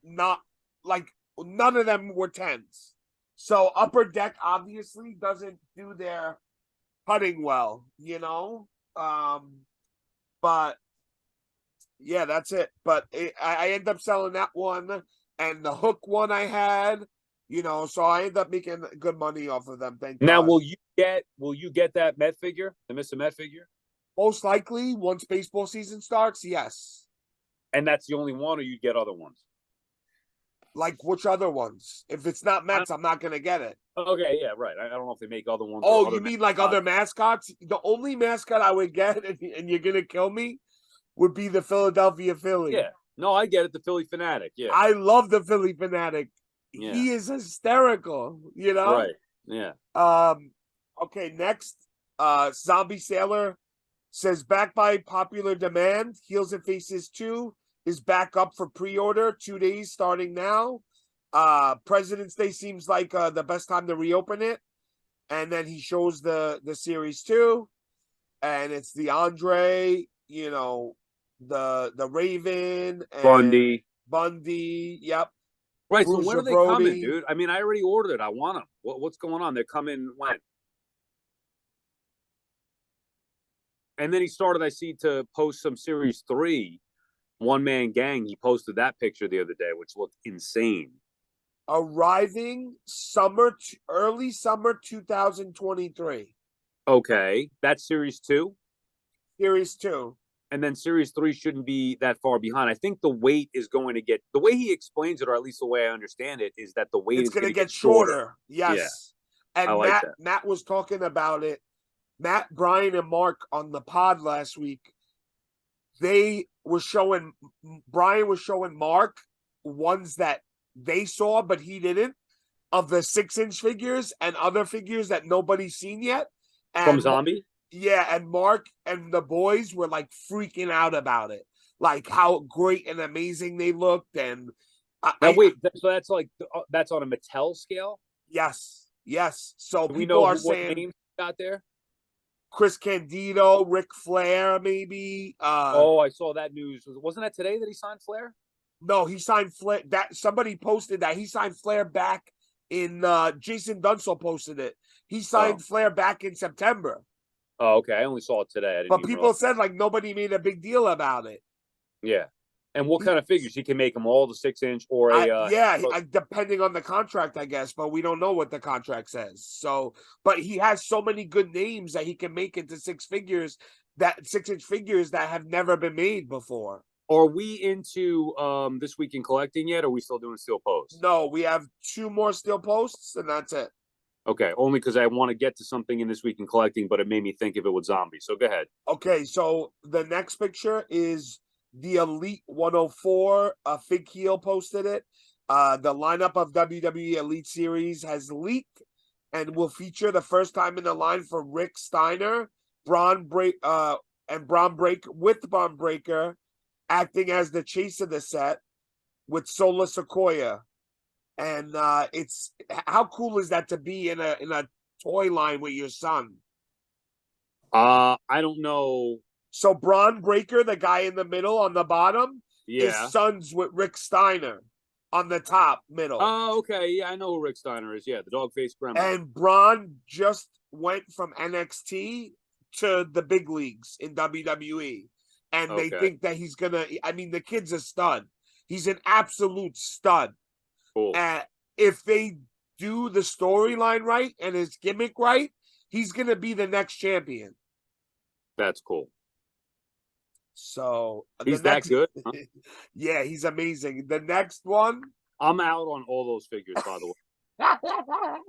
Speaker 2: not like none of them were 10s. So Upper Deck obviously doesn't do their putting well, but yeah, that's it. But I end up selling that one and the hook one I had, so I end up making good money off of them. Thank
Speaker 3: Now,
Speaker 2: God.
Speaker 3: will you get that Met figure, the Mr. Met figure?
Speaker 2: Most likely, once baseball season starts, yes.
Speaker 3: And that's the only one, or you get other ones?
Speaker 2: Like which other ones? If it's not Mets, I'm not gonna get it.
Speaker 3: Okay, yeah, right. I don't know if they make other ones.
Speaker 2: Oh, you mean like other mascots? The only mascot I would get, and you're gonna kill me, would be the Philadelphia Philly.
Speaker 3: Yeah. No, I get it. The Philly Fanatic. Yeah.
Speaker 2: I love the Philly Fanatic.
Speaker 3: Yeah.
Speaker 2: He is hysterical,
Speaker 3: Right. Yeah.
Speaker 2: Okay, next. Zombie Sailor says back by popular demand, Heels and Faces 2 is back up for pre-order 2 days starting now. President's Day seems like the best time to reopen it. And then he shows the series 2, and it's the Andre, the Raven and Bundy. Yep.
Speaker 3: Right.
Speaker 2: Bruiser
Speaker 3: So when are they
Speaker 2: Brody.
Speaker 3: coming, dude? I mean, I already ordered it. I want them. What's going on? They're coming when? And then he started, I see, to post some series 3, One Man Gang. He posted that picture the other day, which looked insane.
Speaker 2: Arriving early summer 2023.
Speaker 3: Okay, that's series 2.
Speaker 2: Series 2.
Speaker 3: And then series 3 shouldn't be that far behind. I think the wait is going to get, the way he explains it, or at least the way I understand it, is that the wait is going to get shorter.
Speaker 2: Yes.
Speaker 3: Yeah.
Speaker 2: And
Speaker 3: I like that.
Speaker 2: Matt was talking about it. Matt, Brian, and Mark on the pod last week. Brian was showing Mark ones that they saw, but he didn't, of the 6-inch figures and other figures that nobody's seen yet. And
Speaker 3: From Zombie?
Speaker 2: Yeah, and Mark and the boys were like freaking out about it, like how great and amazing they looked. And
Speaker 3: so that's on a Mattel scale?
Speaker 2: Yes. So
Speaker 3: Do we
Speaker 2: people
Speaker 3: know
Speaker 2: are
Speaker 3: what
Speaker 2: saying
Speaker 3: names got there?
Speaker 2: Chris Candido, Ric Flair, maybe.
Speaker 3: I saw that news. Wasn't that today that he signed Flair?
Speaker 2: No, he signed Flair. That somebody posted that he signed Flair back in. Jason Dunstall posted it. He signed Flair back in September.
Speaker 3: Oh, okay. I only saw it today.
Speaker 2: But people said like nobody made a big deal about it.
Speaker 3: Yeah. And what kind of figures? He can make them all the 6-inch or
Speaker 2: depending on the contract, I guess. But we don't know what the contract says. So, but he has so many good names that he can make into 6-inch figures that have never been made before.
Speaker 3: Are we into This Week in Collecting yet? Or are we still doing steel posts?
Speaker 2: No, we have 2 more steel posts, and that's it.
Speaker 3: Okay, only because I want to get to something in This Week in Collecting, but it made me think of it with zombies. So go ahead.
Speaker 2: Okay, so the next picture is the Elite 104. Fig Heel posted it. The lineup of WWE Elite Series has leaked and will feature the first time in the line for Rick Steiner, Braun Breaker, acting as the chase of the set with Sola Sequoia. And it's how cool is that to be in a toy line with your son?
Speaker 3: I don't know.
Speaker 2: So Braun Breaker, the guy in the middle on the bottom, is sons with Rick Steiner on the top middle.
Speaker 3: Oh, okay. Yeah, I know who Rick Steiner is. Yeah, the dog-faced grandma.
Speaker 2: And Braun just went from NXT to the big leagues in WWE. And they think that he's going to, I mean, the kid's a stud. He's an absolute stud.
Speaker 3: Cool.
Speaker 2: If they do the storyline right and his gimmick right, he's going to be the next champion.
Speaker 3: That's cool.
Speaker 2: So
Speaker 3: he's that good? Huh?
Speaker 2: Yeah, he's amazing. The next one,
Speaker 3: I'm out on all those figures, by the way.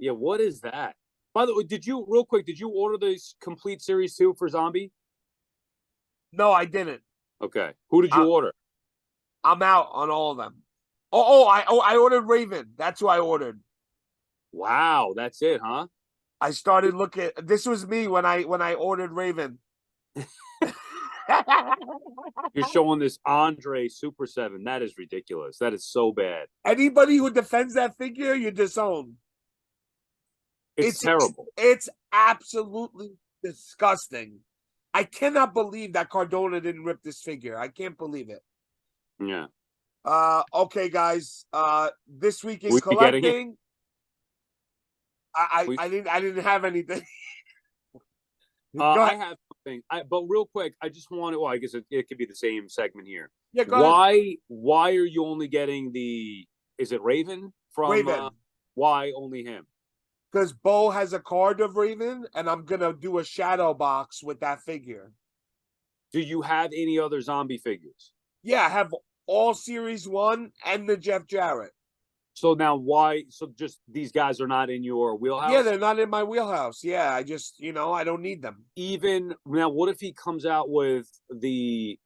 Speaker 3: Yeah, what is that? By the way, did you order this complete series 2 for Zombie?
Speaker 2: No, I didn't.
Speaker 3: Okay. Who did you order?
Speaker 2: I'm out on all of them. I ordered Raven. That's who I ordered.
Speaker 3: Wow, that's it, huh?
Speaker 2: I started looking. This was me when I ordered Raven.
Speaker 3: You're showing this Andre Super 7. That is ridiculous. That is so bad.
Speaker 2: Anybody who defends that figure, you disown.
Speaker 3: It's terrible.
Speaker 2: It's absolutely disgusting. I cannot believe that Cardona didn't rip this figure. I can't believe it.
Speaker 3: Yeah.
Speaker 2: Okay, guys. This week is
Speaker 3: We getting it?
Speaker 2: collecting. I didn't have anything.
Speaker 3: I have something. But real quick, I just want to. Well, I guess it could be the same segment here.
Speaker 2: Yeah, go ahead.
Speaker 3: Why are you only getting the? Is it Raven from?
Speaker 2: Raven.
Speaker 3: Why only him?
Speaker 2: Because Bo has a card of Raven, and I'm gonna do a shadow box with that figure.
Speaker 3: Do you have any other zombie figures?
Speaker 2: Yeah, I have all Series 1 and the Jeff Jarrett.
Speaker 3: So now why? So just these guys are not in your wheelhouse?
Speaker 2: Yeah, they're not in my wheelhouse. Yeah, I just, I don't need them.
Speaker 3: Even now, what if he comes out with the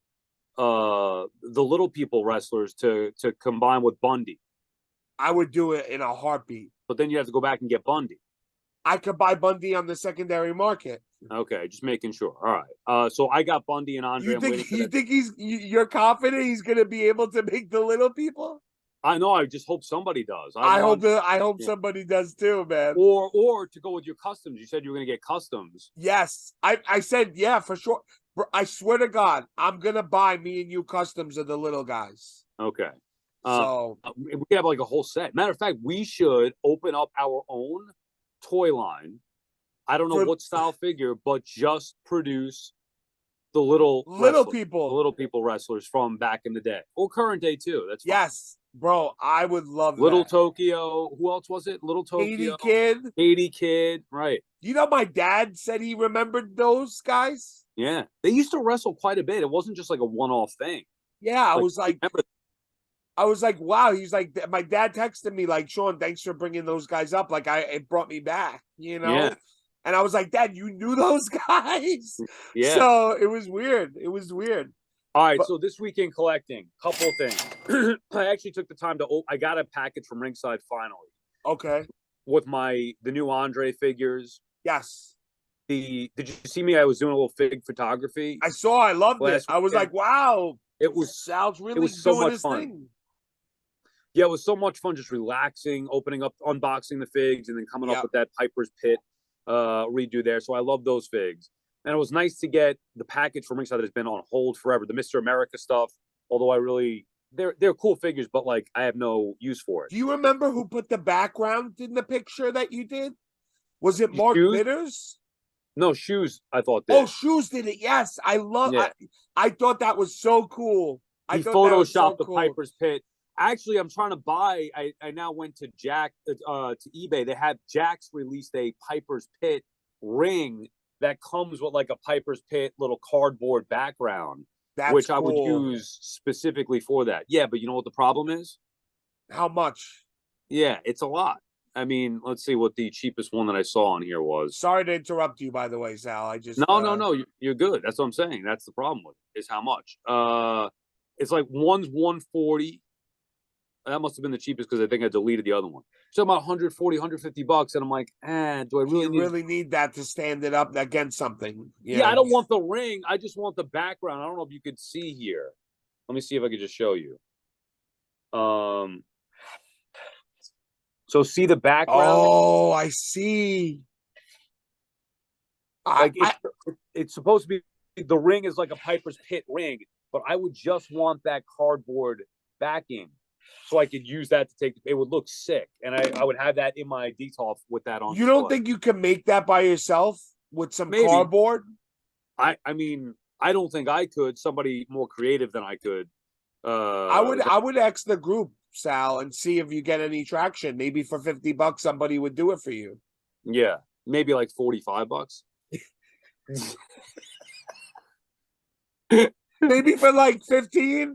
Speaker 3: little people wrestlers to combine with Bundy?
Speaker 2: I would do it in a heartbeat.
Speaker 3: But then you have to go back and get Bundy.
Speaker 2: I could buy Bundy on the secondary market.
Speaker 3: Okay, just making sure. All right. So I got Bundy and Andre.
Speaker 2: You think you're confident he's gonna be able to make the little people?
Speaker 3: I know. I just hope somebody does.
Speaker 2: I hope somebody does too, man.
Speaker 3: Or to go with your customs. You said you were gonna get customs.
Speaker 2: Yes, I said yeah for sure. I swear to God, I'm gonna buy me and you customs of the little guys.
Speaker 3: Okay.
Speaker 2: So
Speaker 3: we have like a whole set. Matter of fact, we should open up our own toy line. I don't know what style figure, but just produce the little people wrestlers from back in the day, or current day too. That's fine.
Speaker 2: Yes, bro. I would love
Speaker 3: Little Tokyo. Who else was it? Little Tokyo. Haiti Kid. Right.
Speaker 2: My dad said he remembered those guys.
Speaker 3: Yeah, they used to wrestle quite a bit. It wasn't just like a one-off thing.
Speaker 2: Yeah, I was like, wow. He's like, my dad texted me like, Sean, thanks for bringing those guys up. Like, it brought me back,
Speaker 3: Yeah.
Speaker 2: And I was like, Dad, you knew those guys?
Speaker 3: Yeah.
Speaker 2: So it was weird. It was weird.
Speaker 3: All right. So this weekend collecting, couple things. I actually took the time I got a package from Ringside finally.
Speaker 2: Okay.
Speaker 3: With the new Andre figures.
Speaker 2: Yes.
Speaker 3: Did you see me? I was doing a little fig photography.
Speaker 2: I saw. I loved it. I was like, wow. Sal's really doing his thing.
Speaker 3: Yeah, it was so much fun just relaxing, opening up, unboxing the figs, and then coming up with that Piper's Pit redo there. So I love those figs. And it was nice to get the package from Ringside that has been on hold forever. The Mr. America stuff, although they're cool figures, but like I have no use for it.
Speaker 2: Do you remember who put the background in the picture that you did? Was it Mark Bitters?
Speaker 3: No, Shoes, I thought did.
Speaker 2: Oh, Shoes did it. Yes. I thought that was so cool.
Speaker 3: He photoshopped the Piper's Pit. Actually, I'm trying to buy. I now went to to eBay. They have Jack's released a Piper's Pit ring that comes with like a Piper's Pit little cardboard background, which I would use specifically for that. Yeah, but you know what the problem is?
Speaker 2: How much?
Speaker 3: Yeah, it's a lot. I mean, let's see what the cheapest one that I saw on here was.
Speaker 2: Sorry to interrupt you, by the way, Sal. I just
Speaker 3: no, you're good. That's what I'm saying. That's the problem with it, is how much. It's like one's 140. That must have been the cheapest because I think I deleted the other one. So about 140, 150 bucks, and I'm like, do I really
Speaker 2: need that to stand it up against something?
Speaker 3: Yeah, I don't want the ring. I just want the background. I don't know if you could see here. Let me see if I could just show you. So see the background?
Speaker 2: Oh, I see.
Speaker 3: Like it's supposed to be, the ring is like a Piper's Pit ring, but I would just want that cardboard backing so I could use that to take. It would look sick, and I would have that in my detail with that on.
Speaker 2: You don't think you can make that by yourself with some cardboard?
Speaker 3: I mean, I don't think I could. Somebody more creative than I could.
Speaker 2: I would ask the group, Sal, and see if you get any traction. Maybe for $50 somebody would do it for you.
Speaker 3: Yeah, maybe like $45.
Speaker 2: Maybe for like 15.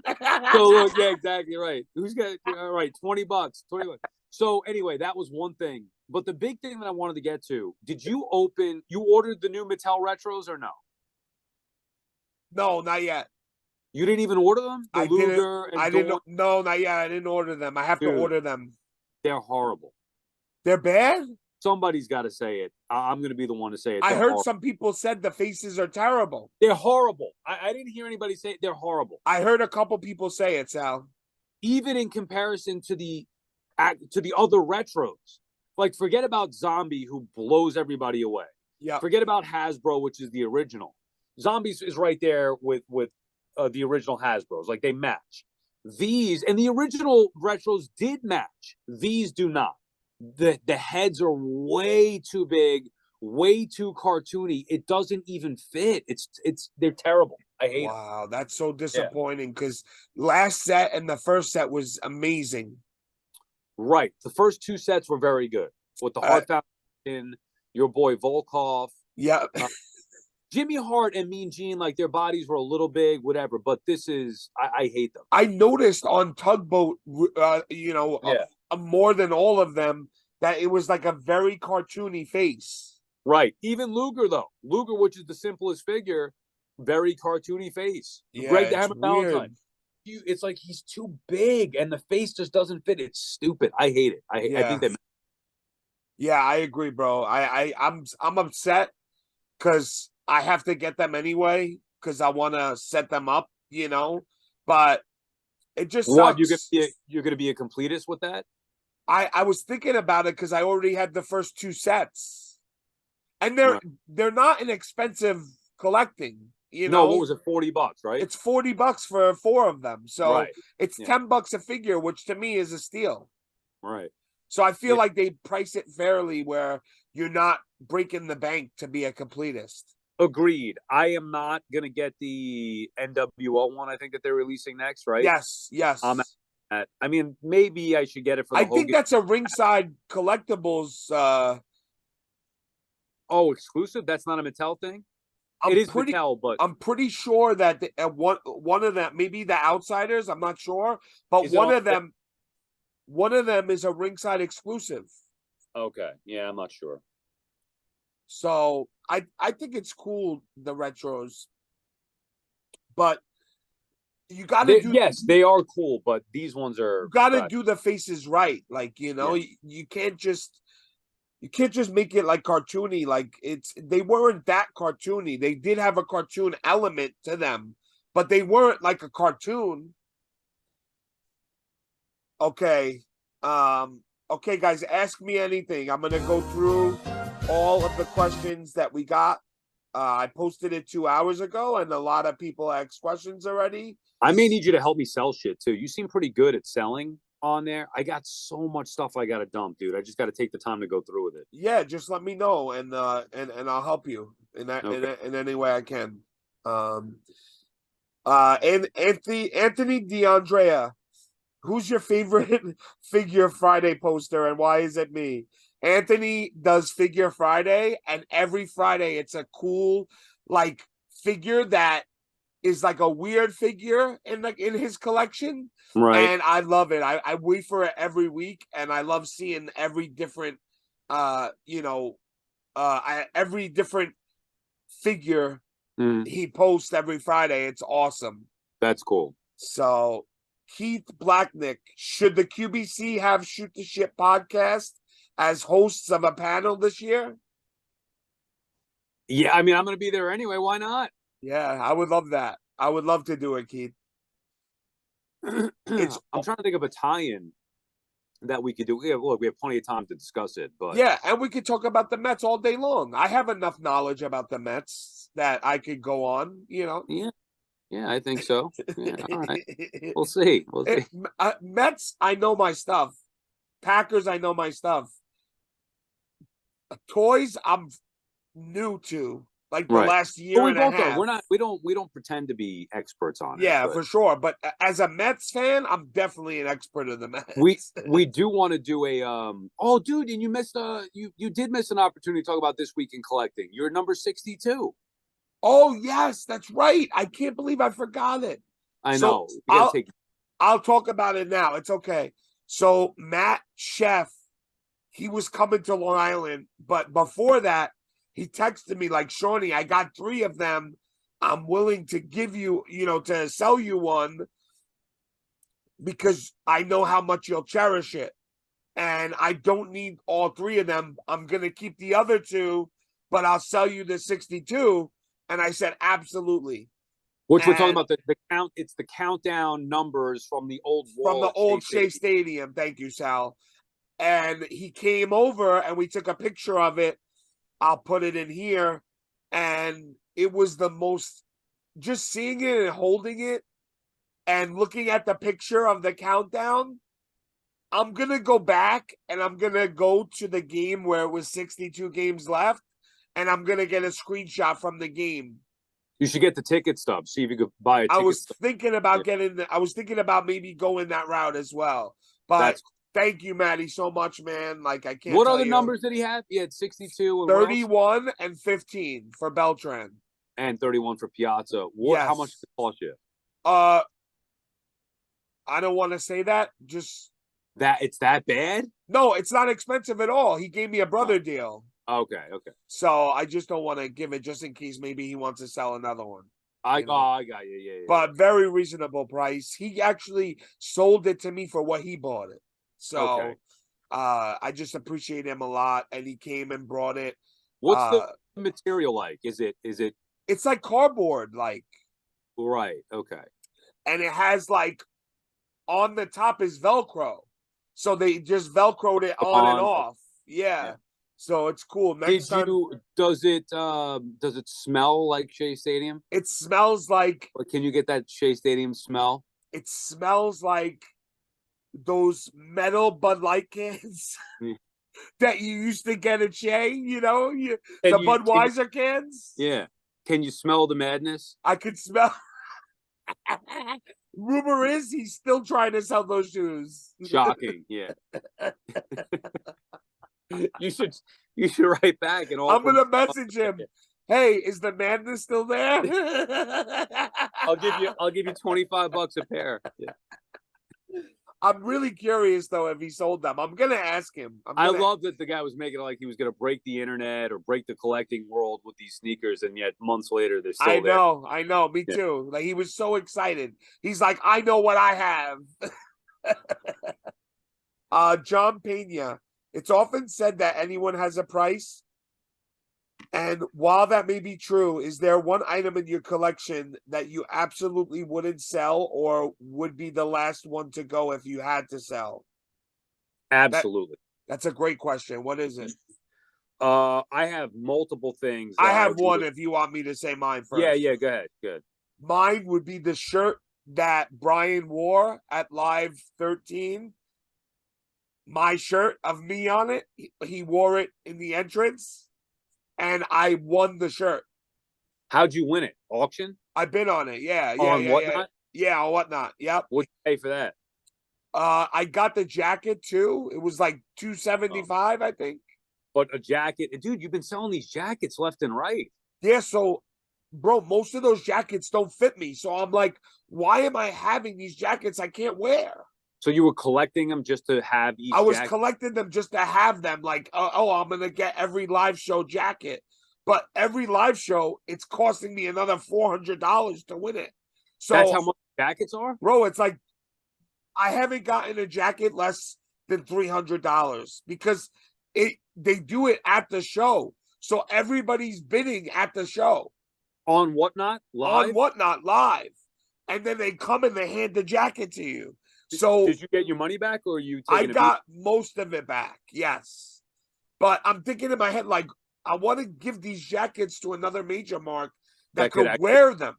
Speaker 3: So look, yeah, exactly right. Who's got all right? $20. $20. So anyway, that was one thing. But the big thing that I wanted to get to: you ordered the new Mattel retros or no?
Speaker 2: No, not yet.
Speaker 3: You didn't even order them?
Speaker 2: No, not yet. I didn't order them. I have to order them.
Speaker 3: They're horrible.
Speaker 2: They're bad?
Speaker 3: Somebody's got to say it. I'm going to be the one to say it.
Speaker 2: I
Speaker 3: They're
Speaker 2: heard
Speaker 3: horrible.
Speaker 2: some people said the faces are terrible.
Speaker 3: They're horrible. I didn't hear anybody say it. They're horrible.
Speaker 2: I heard a couple people say it, Sal.
Speaker 3: Even in comparison to the other retros. Like, forget about Zombie, who blows everybody away.
Speaker 2: Yeah.
Speaker 3: Forget about Hasbro, which is the original. Zombies is right there with the original Hasbros. Like, they match. These and the original retros did match. These do not. The heads are way too big, way too cartoony. It doesn't even fit. They're terrible. I hate them.
Speaker 2: Wow, that's so disappointing because last set and the first set was amazing.
Speaker 3: Right. The first two sets were very good. With the Hart Foundation, your boy Volkov.
Speaker 2: Yeah.
Speaker 3: Jimmy Hart and Mean Gene, like, their bodies were a little big, whatever. But this is, I hate them.
Speaker 2: I noticed on Tugboat, more than all of them, that it was like a very cartoony face.
Speaker 3: Right. Even Luger, though. Luger, which is the simplest figure, very cartoony face.
Speaker 2: Yeah,
Speaker 3: Greg the
Speaker 2: it's
Speaker 3: Hammer
Speaker 2: weird.
Speaker 3: Valentine. It's like he's too big and the face just doesn't fit. It's stupid. I hate it. I think that.
Speaker 2: Yeah, I agree, bro. I'm upset because I have to get them anyway because I want to set them up, but it just sucks.
Speaker 3: You're gonna be a completist with that?
Speaker 2: I was thinking about it because I already had the first two sets, and they're not inexpensive collecting.
Speaker 3: No, what was it? $40, right?
Speaker 2: It's $40 for 4 of them, so it's $10 a figure, which to me is a steal.
Speaker 3: Right.
Speaker 2: So I feel like they price it fairly, where you're not breaking the bank to be a completist.
Speaker 3: Agreed. I am not gonna get the NWO one. I think that they're releasing next, right?
Speaker 2: Yes.
Speaker 3: I mean, maybe I should get it for. I
Speaker 2: think that's a Ringside Collectibles.
Speaker 3: Exclusive. That's not a Mattel thing. It is Mattel, but
Speaker 2: I'm pretty sure that one of them, maybe the Outsiders. I'm not sure, but one of them is a Ringside exclusive.
Speaker 3: Okay, yeah, I'm not sure.
Speaker 2: So I think it's cool, the retros, but you got to do.
Speaker 3: Yes, they are cool, but these ones are.
Speaker 2: You got to do the faces right, like you can't just. You can't just make it like cartoony. Like they weren't that cartoony. They did have a cartoon element to them, but they weren't like a cartoon. Okay. Okay, guys, ask me anything. I'm gonna go through all of the questions that we got. I posted it 2 hours ago, and a lot of people asked questions already.
Speaker 3: I may need you to help me sell shit too. You seem pretty good at selling on there. I got so much stuff I gotta dump, dude. I just gotta take the time to go through with it.
Speaker 2: Yeah, just let me know, and I'll help you in any way I can. And Anthony DeAndrea, who's your favorite Figure Friday poster, and why is it me? Anthony does Figure Friday, and every Friday it's a cool figure that is like a weird figure in his collection.
Speaker 3: Right.
Speaker 2: And I love it. I wait for it every week, and I love seeing every different every different figure he posts every Friday. It's awesome.
Speaker 3: That's cool.
Speaker 2: So Keith Blacknick, should the QBC have Shoot the Shit podcast as hosts of a panel this year?
Speaker 3: Yeah, I mean, I'm going to be there anyway. Why not?
Speaker 2: Yeah, I would love that. I would love to do it, Keith.
Speaker 3: I'm trying to think of a tie-in that we could do. We have plenty of time to discuss it, but
Speaker 2: yeah, and we could talk about the Mets all day long. I have enough knowledge about the Mets that I could go on.
Speaker 3: Yeah, I think so. Yeah, all right. We'll see.
Speaker 2: Mets, I know my stuff. Packers, I know my stuff. Toys, I'm new to. The last year and a half.
Speaker 3: We don't pretend to be experts on it.
Speaker 2: Yeah, for sure. But as a Mets fan, I'm definitely an expert of the Mets.
Speaker 3: We do want to do a dude, and you missed you did miss an opportunity to talk about this week in collecting. You're number 62.
Speaker 2: Oh yes, that's right. I can't believe I forgot it.
Speaker 3: I know.
Speaker 2: I'll talk about it now. It's okay. So Matt Sheff, he was coming to Long Island, but before that, he texted me Shawnee, I got 3 of them. I'm willing to give you, to sell you one because I know how much you'll cherish it. and I don't need all 3 of them. I'm going to keep the other 2, but I'll sell you the 62. And I said, absolutely.
Speaker 3: Which we're talking
Speaker 2: And
Speaker 3: about the count. It's the countdown numbers from the old
Speaker 2: from
Speaker 3: wall
Speaker 2: the
Speaker 3: at
Speaker 2: old
Speaker 3: Shea
Speaker 2: Shea Stadium. Thank you, Sal. And he came over and we took a picture of it. I'll put it in here. And it was the most, just seeing it and holding it and looking at the picture of the countdown. I'm going to go back and I'm going to go to the game where it was 62 games left. And I'm going to get a screenshot from the game.
Speaker 3: You should get the ticket stub. See if you could buy a ticket.
Speaker 2: I was
Speaker 3: stub.
Speaker 2: thinking about I was thinking about maybe going that route as well. But thank you, Maddie, so much, man. Like, I can't.
Speaker 3: What
Speaker 2: tell
Speaker 3: other
Speaker 2: you.
Speaker 3: numbers did he have? He had 62 and
Speaker 2: 31 and 15 for Beltran.
Speaker 3: And 31 for Piazza.
Speaker 2: Yes.
Speaker 3: How much did it cost you?
Speaker 2: I don't want to say that. Just
Speaker 3: that it's that bad?
Speaker 2: No, it's not expensive at all. He gave me a brother deal.
Speaker 3: Okay.
Speaker 2: So I just don't want to give it just in case maybe he wants to sell another one.
Speaker 3: I got you. Yeah.
Speaker 2: But very reasonable price. He actually sold it to me for what he bought it. So I just appreciate him a lot. And he came and brought it.
Speaker 3: What's the material like? Is it?
Speaker 2: It's like cardboard, like.
Speaker 3: Right. Okay.
Speaker 2: And it has like on the top is Velcro. So they just Velcroed it on and off. Yeah. So it's cool.
Speaker 3: Does it smell like Shea Stadium?
Speaker 2: It smells like.
Speaker 3: Or can you get that Shea Stadium smell?
Speaker 2: It smells like those metal Bud Light cans that you used to get at Shea, the Budweiser cans.
Speaker 3: Yeah. Can you smell the madness?
Speaker 2: I could smell. Rumor is he's still trying to sell those shoes.
Speaker 3: Shocking. Yeah. You should write back and
Speaker 2: I'm gonna message him. Hey, is the madness still there?
Speaker 3: I'll give you $25 a pair. Yeah.
Speaker 2: I'm really curious though if he sold them. I'm gonna ask him.
Speaker 3: I love that the guy was making it like he was gonna break the internet or break the collecting world with these sneakers, and yet months later they're still there.
Speaker 2: I know, me too. Like he was so excited. He's like, I know what I have. John Pena. It's often said that anyone has a price. And while that may be true, is there one item in your collection that you absolutely wouldn't sell or would be the last one to go if you had to sell?
Speaker 3: Absolutely.
Speaker 2: That's a great question. What is it?
Speaker 3: I have multiple things.
Speaker 2: I have one if you want me to say mine first.
Speaker 3: Yeah, go ahead. Good.
Speaker 2: Mine would be the shirt that Brian wore at Live 13. My shirt of me on it. He wore it in the entrance. And I won the shirt.
Speaker 3: How'd you win it? Auction?
Speaker 2: I bid on it. Yeah.
Speaker 3: On Whatnot?
Speaker 2: Yeah, on Whatnot. Yep.
Speaker 3: What'd you pay for that?
Speaker 2: I got the jacket too. It was like $275, I think.
Speaker 3: But a jacket, dude, you've been selling these jackets left and right.
Speaker 2: Yeah, so bro, most of those jackets don't fit me. So I'm like, why am I having these jackets I can't wear?
Speaker 3: So you were collecting them just to have each
Speaker 2: I was collecting them just to have them. Like, I'm going to get every live show jacket. But every live show, it's costing me another $400 to win it. So
Speaker 3: that's how much jackets are?
Speaker 2: Bro, it's like, I haven't gotten a jacket less than $300 because they do it at the show. So everybody's bidding at the show.
Speaker 3: On Whatnot? Live?
Speaker 2: On Whatnot, live. And then they come and they hand the jacket to you. So
Speaker 3: did you get your money back or you?
Speaker 2: I got most of it back, yes. But I'm thinking in my head, like, I want to give these jackets to another major mark that could wear them.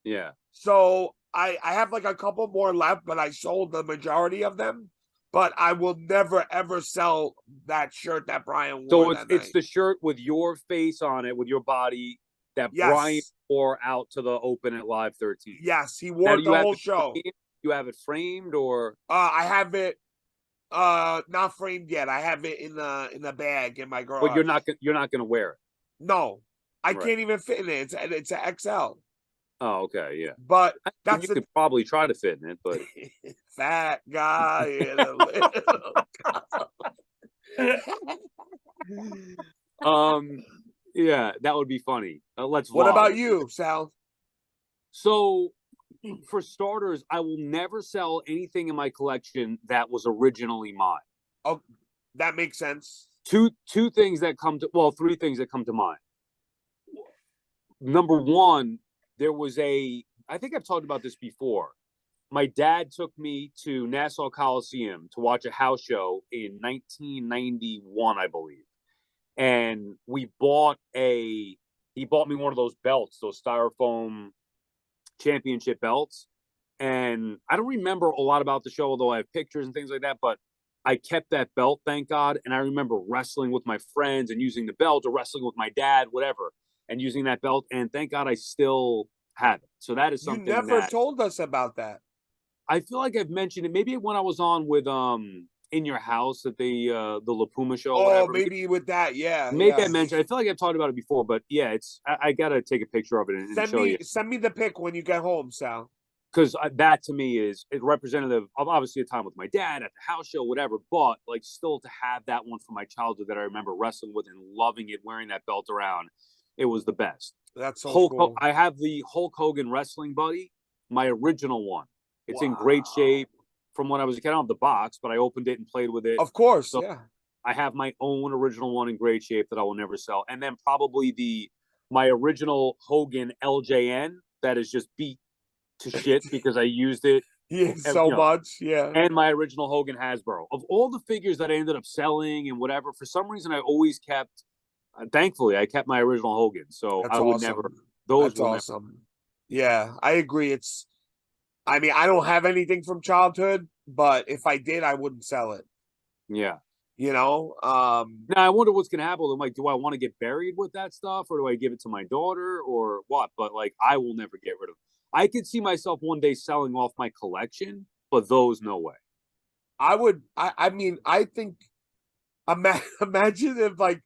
Speaker 3: Yeah.
Speaker 2: So I have like a couple more left, but I sold the majority of them. But I will never ever sell that shirt that Brian wore.
Speaker 3: So it's the shirt with your face on it, with your body that Brian wore out to the open at Live 13.
Speaker 2: Yes, he wore the whole show.
Speaker 3: You have it framed or?
Speaker 2: I have it not framed yet. I have it in the bag in my garage.
Speaker 3: But you're not gonna wear it.
Speaker 2: No, I can't even fit in it. It's an XL.
Speaker 3: Oh, okay, yeah.
Speaker 2: But
Speaker 3: you could probably try to fit in it, but
Speaker 2: fat guy in a
Speaker 3: little. Yeah, that would be funny. Let's.
Speaker 2: What about you, Sal?
Speaker 3: So, for starters, I will never sell anything in my collection that was originally mine.
Speaker 2: Oh, that makes sense.
Speaker 3: Two things that come to, well, three things that come to mind. Number one, there was I think I've talked about this before. My dad took me to Nassau Coliseum to watch a house show in 1991, I believe. And he bought me one of those belts, those styrofoam championship belts. And I don't remember a lot about the show, although I have pictures and things like that, but I kept that belt, thank God. And I remember wrestling with my friends and using the belt, or wrestling with my dad, whatever, and using that belt. And thank God I still have it. So that is something
Speaker 2: You never
Speaker 3: that
Speaker 2: told us about that.
Speaker 3: I feel like I've mentioned it. Maybe when I was on with In Your House at the La Puma show.
Speaker 2: Oh,
Speaker 3: whatever.
Speaker 2: maybe with that, yeah.
Speaker 3: Maybe
Speaker 2: yeah.
Speaker 3: I mentioned. I feel like I've talked about it before, but yeah, it's. I gotta take a picture of it and show you,
Speaker 2: Send me the pic when you get home, Sal.
Speaker 3: because that to me is representative of obviously a time with my dad at the house show, whatever. But like, still to have that one from my childhood that I remember wrestling with and loving it, wearing that belt around, it was the best.
Speaker 2: That's so cool.
Speaker 3: I have the Hulk Hogan wrestling buddy, my original one. It's in
Speaker 2: Wow.
Speaker 3: great shape from when I was a kid. I don't have the box, but I opened it and played with it.
Speaker 2: Of course,
Speaker 3: So
Speaker 2: yeah.
Speaker 3: I have my own original one in great shape that I will never sell. And then probably my original Hogan LJN that is just beat to shit because I used it
Speaker 2: So much, yeah.
Speaker 3: and my original Hogan Hasbro. Of all the figures that I ended up selling and whatever, for some reason I always kept, thankfully, I kept my original Hogan. So
Speaker 2: That's
Speaker 3: I would
Speaker 2: awesome.
Speaker 3: never, those
Speaker 2: That's
Speaker 3: will
Speaker 2: awesome. Never. Yeah, I agree. I mean, I don't have anything from childhood, but if I did, I wouldn't sell it.
Speaker 3: Yeah.
Speaker 2: You know?
Speaker 3: Now I wonder what's gonna happen. I'm like, do I want to get buried with that stuff, or do I give it to my daughter, or what? But like, I will never get rid of. I could see myself one day selling off my collection, but those, no way.
Speaker 2: I would. I mean, I think. Imagine if like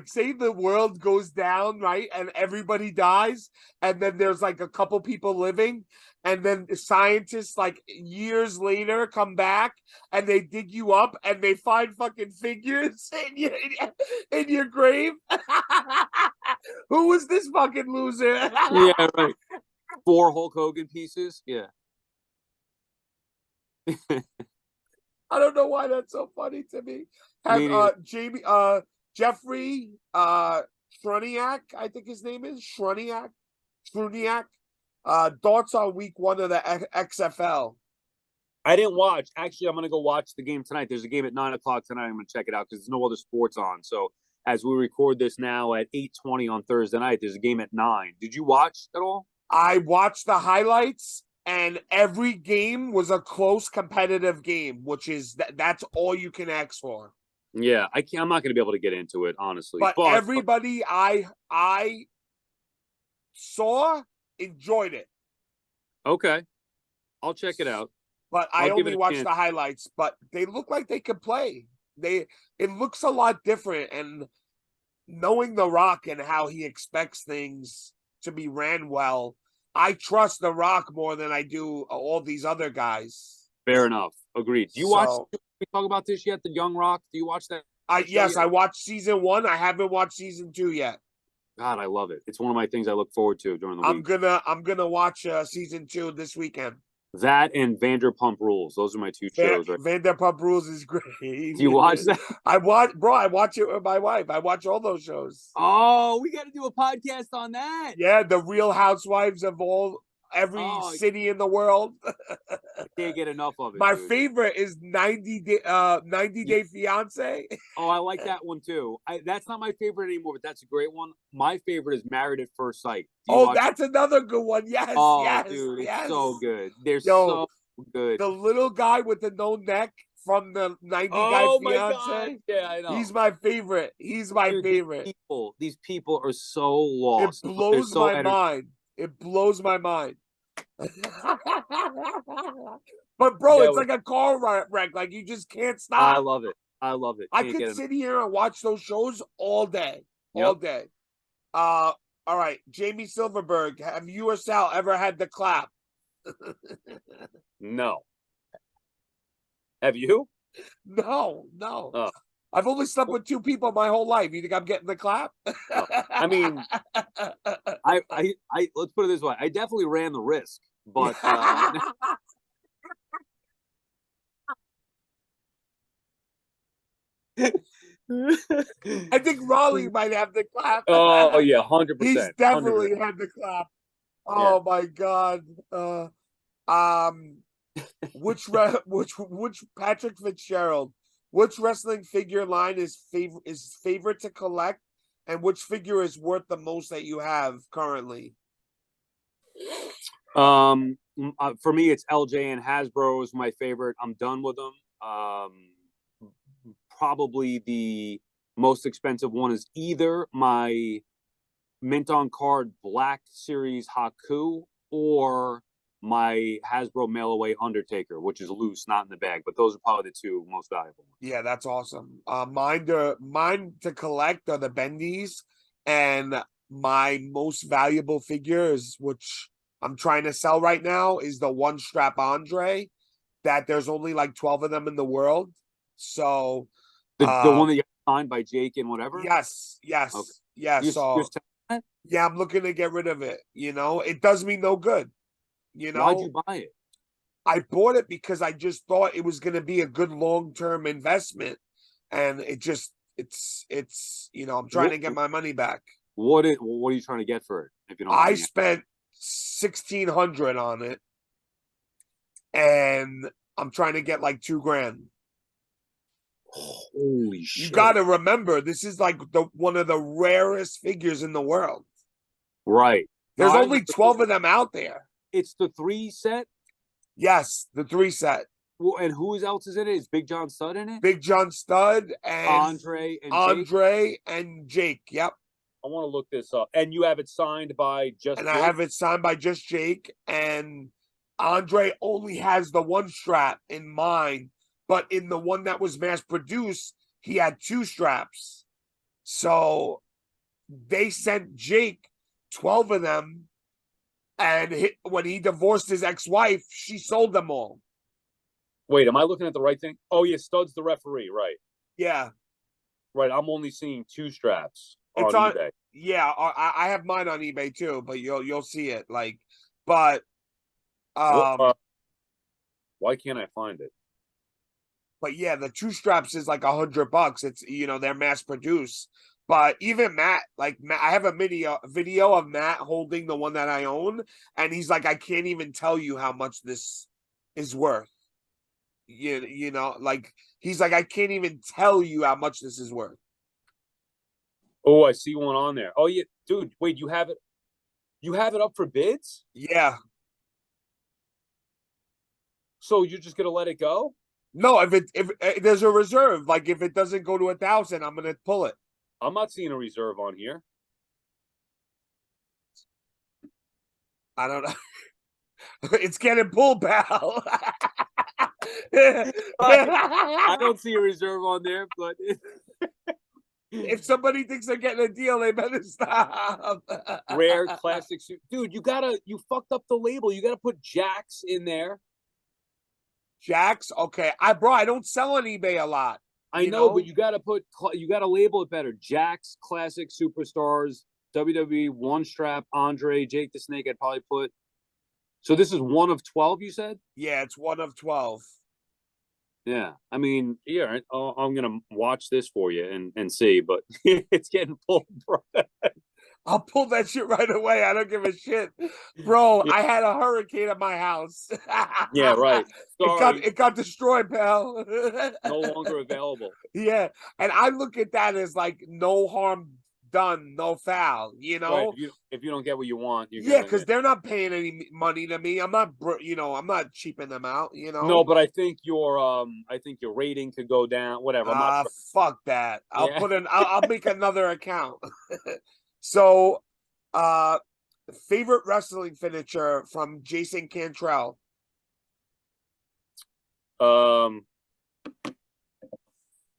Speaker 2: say the world goes down, right, and everybody dies, and then there's like a couple people living, and then the scientists like years later come back and they dig you up and they find fucking figures in your grave. Who was this fucking loser?
Speaker 3: Yeah, right. 4 Hulk Hogan pieces. Yeah.
Speaker 2: I don't know why that's so funny to me. Have Jeffrey Shruniak, I think his name is Shruniak. Thoughts on week 1 of the XFL.
Speaker 3: I didn't watch. Actually, I'm gonna go watch the game tonight. There's a game at 9:00 tonight. I'm gonna check it out because there's no other sports on. So as we record this now at 8:20 on Thursday night, there's a game at 9. Did you watch at all?
Speaker 2: I watched the highlights. And every game was a close, competitive game, which is that's all you can ask for.
Speaker 3: Yeah, I'm not going to be able to get into it, honestly.
Speaker 2: But everybody I saw enjoyed it.
Speaker 3: Okay, I'll check it out.
Speaker 2: But I only watched the highlights. But they look like they could play. It looks a lot different. And knowing The Rock and how he expects things to be ran well, I trust The Rock more than I do all these other guys.
Speaker 3: Fair enough. Agreed. Do you watch? Did we talk about this yet? The Young Rock. Do you watch that?
Speaker 2: Yes, I watched season 1. I haven't watched season 2 yet.
Speaker 3: God, I love it. It's one of my things I look forward to during the week.
Speaker 2: I'm gonna watch season 2 this weekend.
Speaker 3: That and Vanderpump Rules. Those are my 2 shows. Right?
Speaker 2: Vanderpump Rules is great.
Speaker 3: Do you watch that?
Speaker 2: I watch it with my wife. I watch all those shows.
Speaker 3: Oh, we got to do a podcast on that.
Speaker 2: Yeah, the Real Housewives of every city in the world.
Speaker 3: I can't get enough of it.
Speaker 2: My favorite is 90 Day Fiance.
Speaker 3: Oh, I like that one too. That's not my favorite anymore, but that's a great one. My favorite is Married at First Sight.
Speaker 2: That's another good one. Yes,
Speaker 3: dude,
Speaker 2: yes.
Speaker 3: It's so good. They're so good.
Speaker 2: The little guy with the no neck from the 90 Guy Fiance.
Speaker 3: God. Yeah, I know.
Speaker 2: He's my favorite. Favorite.
Speaker 3: These people are so lost.
Speaker 2: It blows my mind. It blows my mind. But bro, it's like a car wreck. Like you just can't stop.
Speaker 3: I love it.
Speaker 2: I could sit here and watch those shows all day. All day. All right. Jamie Silverberg, have you or Sal ever had the clap?
Speaker 3: No. Have you?
Speaker 2: No.
Speaker 3: Oh.
Speaker 2: I've only slept with 2 people my whole life. You think I'm getting the clap?
Speaker 3: I mean, I let's put it this way. I definitely ran the risk, but
Speaker 2: I think Raleigh might have the clap.
Speaker 3: Oh yeah, 100%.
Speaker 2: He's definitely had the clap. Oh my God. Um, which Patrick Fitzgerald? Which wrestling figure line is favorite to collect, and which figure is worth the most that you have currently?
Speaker 3: For me, it's LJ and Hasbro is my favorite. I'm done with them. Probably the most expensive one is either my mint on card Black Series Haku or my Hasbro mail away Undertaker, which is loose, not in the bag. But those are probably the two most valuable ones.
Speaker 2: Yeah, that's awesome. Mine to collect are the Bendies, and my most valuable figures, which I'm trying to sell right now, is the one strap Andre. That there's only like 12 of them in the world. So
Speaker 3: the one that you signed by Jake and whatever.
Speaker 2: Yes.
Speaker 3: Okay.
Speaker 2: Yes. So yeah, I'm looking to get rid of it. It does me no good.
Speaker 3: Why'd you buy it?
Speaker 2: I bought it because I just thought it was going to be a good long-term investment, and it's I'm trying to get my money back.
Speaker 3: What are you trying to get for it? If you don't,
Speaker 2: I spent $1,600 on it, and I'm trying to get like $2,000.
Speaker 3: Holy shit!
Speaker 2: You got to remember, this is like one of the rarest figures in the world.
Speaker 3: Right.
Speaker 2: There's only 12 of them out there.
Speaker 3: It's the 3 set.
Speaker 2: Yes, the 3 set.
Speaker 3: Well, and who else is in it? Is Big John Studd in it?
Speaker 2: Big John Studd and
Speaker 3: Andre
Speaker 2: and Jake. Yep.
Speaker 3: I want to look this up. And you have it signed by just
Speaker 2: And
Speaker 3: Jake?
Speaker 2: I have it signed by just Jake. And Andre only has the one strap in mine, but in the one that was mass produced, he had 2 straps. So they sent Jake 12 of them. And when he divorced his ex-wife, she sold them all.
Speaker 3: Wait, am I looking at the right thing? Oh, yeah, Stud's the referee, right?
Speaker 2: Yeah.
Speaker 3: Right, I'm only seeing 2 straps on eBay.
Speaker 2: Yeah, I have mine on eBay too, but you'll see it. Why
Speaker 3: can't I find it?
Speaker 2: But yeah, the 2 straps is like $100. It's they're mass produced. But even Matt, I have a video of Matt holding the one that I own, and he's like, I can't even tell you how much this is worth. He's like, I can't even tell you how much this is worth.
Speaker 3: Oh, I see one on there. Oh yeah, dude, wait, you have it up for bids?
Speaker 2: Yeah.
Speaker 3: So you're just gonna let it go?
Speaker 2: No, if there's a reserve, like if it doesn't go to 1,000, I'm gonna pull it.
Speaker 3: I'm not seeing a reserve on here.
Speaker 2: I don't know. It's getting pulled, pal.
Speaker 3: I don't see a reserve on there, but
Speaker 2: if somebody thinks they're getting a deal, they better stop.
Speaker 3: Rare classic suit. Dude, you fucked up the label. You gotta put Jax in there.
Speaker 2: Jax? Okay. I don't sell on eBay a lot.
Speaker 3: I know, but you gotta label it better. Jax Classic Superstars, WWE One Strap, Andre, Jake the Snake. I'd probably put. So this is 1 of 12, you said?
Speaker 2: Yeah, it's 1 of 12.
Speaker 3: Yeah, I mean, yeah, I'm gonna watch this for you and see, but it's getting pulled, bro.
Speaker 2: I'll pull that shit right away. I don't give a shit, bro. Yeah. I had a hurricane at my house.
Speaker 3: Yeah, right. Sorry.
Speaker 2: It got destroyed, pal.
Speaker 3: No longer available.
Speaker 2: Yeah, and I look at that as like no harm done, no foul.
Speaker 3: Right. If you don't get what you want,
Speaker 2: because they're not paying any money to me. I'm not, I'm not cheaping them out.
Speaker 3: No, but I think your rating could go down. Whatever.
Speaker 2: Fuck that. I'll make another account. So, favorite wrestling finisher from Jason Cantrell.
Speaker 3: Of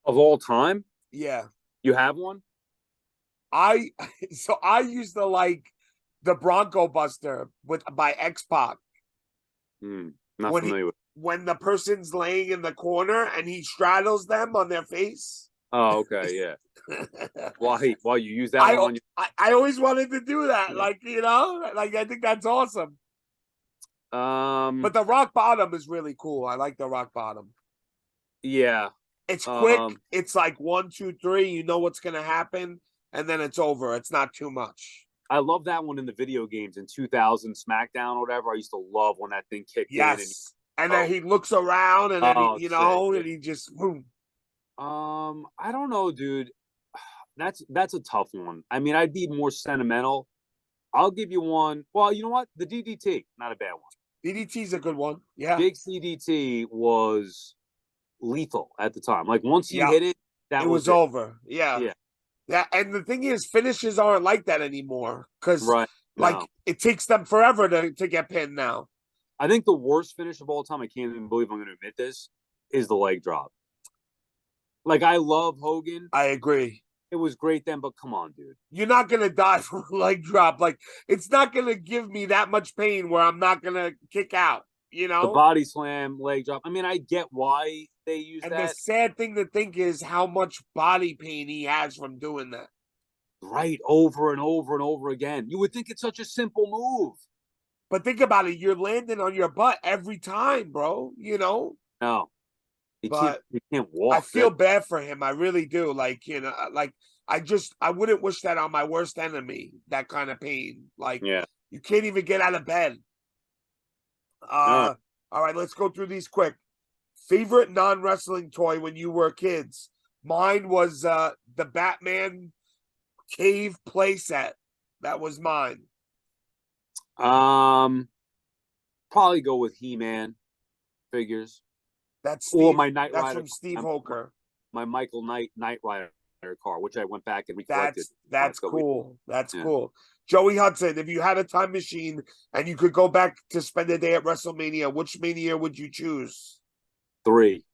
Speaker 3: all time?
Speaker 2: Yeah.
Speaker 3: You have one?
Speaker 2: I used to like the Bronco Buster by X-Pac.
Speaker 3: Not familiar with.
Speaker 2: When the person's laying in the corner and he straddles them on their face.
Speaker 3: Oh, okay, yeah. Why you use that one on your...
Speaker 2: I always wanted to do that. I think that's awesome. But the rock bottom is really cool. I like the rock bottom.
Speaker 3: Yeah.
Speaker 2: It's quick.
Speaker 3: Um,
Speaker 2: It's like 1, 2, 3. You know what's gonna happen, and then it's over. It's not too much.
Speaker 3: I love that one in the video games in 2000 SmackDown or whatever. I used to love when that thing kicked in.
Speaker 2: Yes. And then he looks around, and then
Speaker 3: Sick, yeah.
Speaker 2: and he just boom.
Speaker 3: I don't know, dude. That's a tough one. I mean, I'd be more sentimental. I'll give you one. Well, you know what? The DDT, not a bad one.
Speaker 2: DDT's a good one. Yeah.
Speaker 3: Big CDT was lethal at the time. Like once he
Speaker 2: Yeah.
Speaker 3: hit it, that
Speaker 2: It was over. Yeah.
Speaker 3: Yeah.
Speaker 2: Yeah. And the thing is, finishes aren't like that anymore because,
Speaker 3: Right.
Speaker 2: like,
Speaker 3: No.
Speaker 2: it takes them forever to get pinned now.
Speaker 3: I think the worst finish of all time, I can't even believe I'm going to admit this, is the leg drop. Like, I love Hogan.
Speaker 2: I agree.
Speaker 3: It was great then, but come on, dude.
Speaker 2: You're not gonna die from a leg drop. Like, it's not gonna give me that much pain where I'm not gonna kick out. You know,
Speaker 3: The body slam, leg drop. I mean, I get why they use
Speaker 2: and
Speaker 3: that.
Speaker 2: the sad thing to think is how much body pain he has from doing that.
Speaker 3: Right, over and over and over again. You would think it's such a simple move.
Speaker 2: But think about it, you're landing on your butt every time, bro. You know?
Speaker 3: No. You
Speaker 2: But
Speaker 3: can't walk.
Speaker 2: I feel bad for him. I really do. Like, like I wouldn't wish that on my worst enemy, that kind of pain. Like,
Speaker 3: Yeah.
Speaker 2: you can't even get out of bed.
Speaker 3: All
Speaker 2: All right, let's go through these quick. Favorite non-wrestling toy when you were kids? Mine was the Batman cave playset. That was mine.
Speaker 3: Probably go with He-Man figures.
Speaker 2: That's
Speaker 3: Or
Speaker 2: Steve,
Speaker 3: my Knight
Speaker 2: that's
Speaker 3: Rider.
Speaker 2: from Steve Hoker.
Speaker 3: My Michael Knight Rider car, which I went back and recollected.
Speaker 2: That's cool. That's
Speaker 3: Yeah.
Speaker 2: cool. Joey Hudson, if you had a time machine and you could go back to spend a day at WrestleMania, which Mania would you choose?
Speaker 3: 3.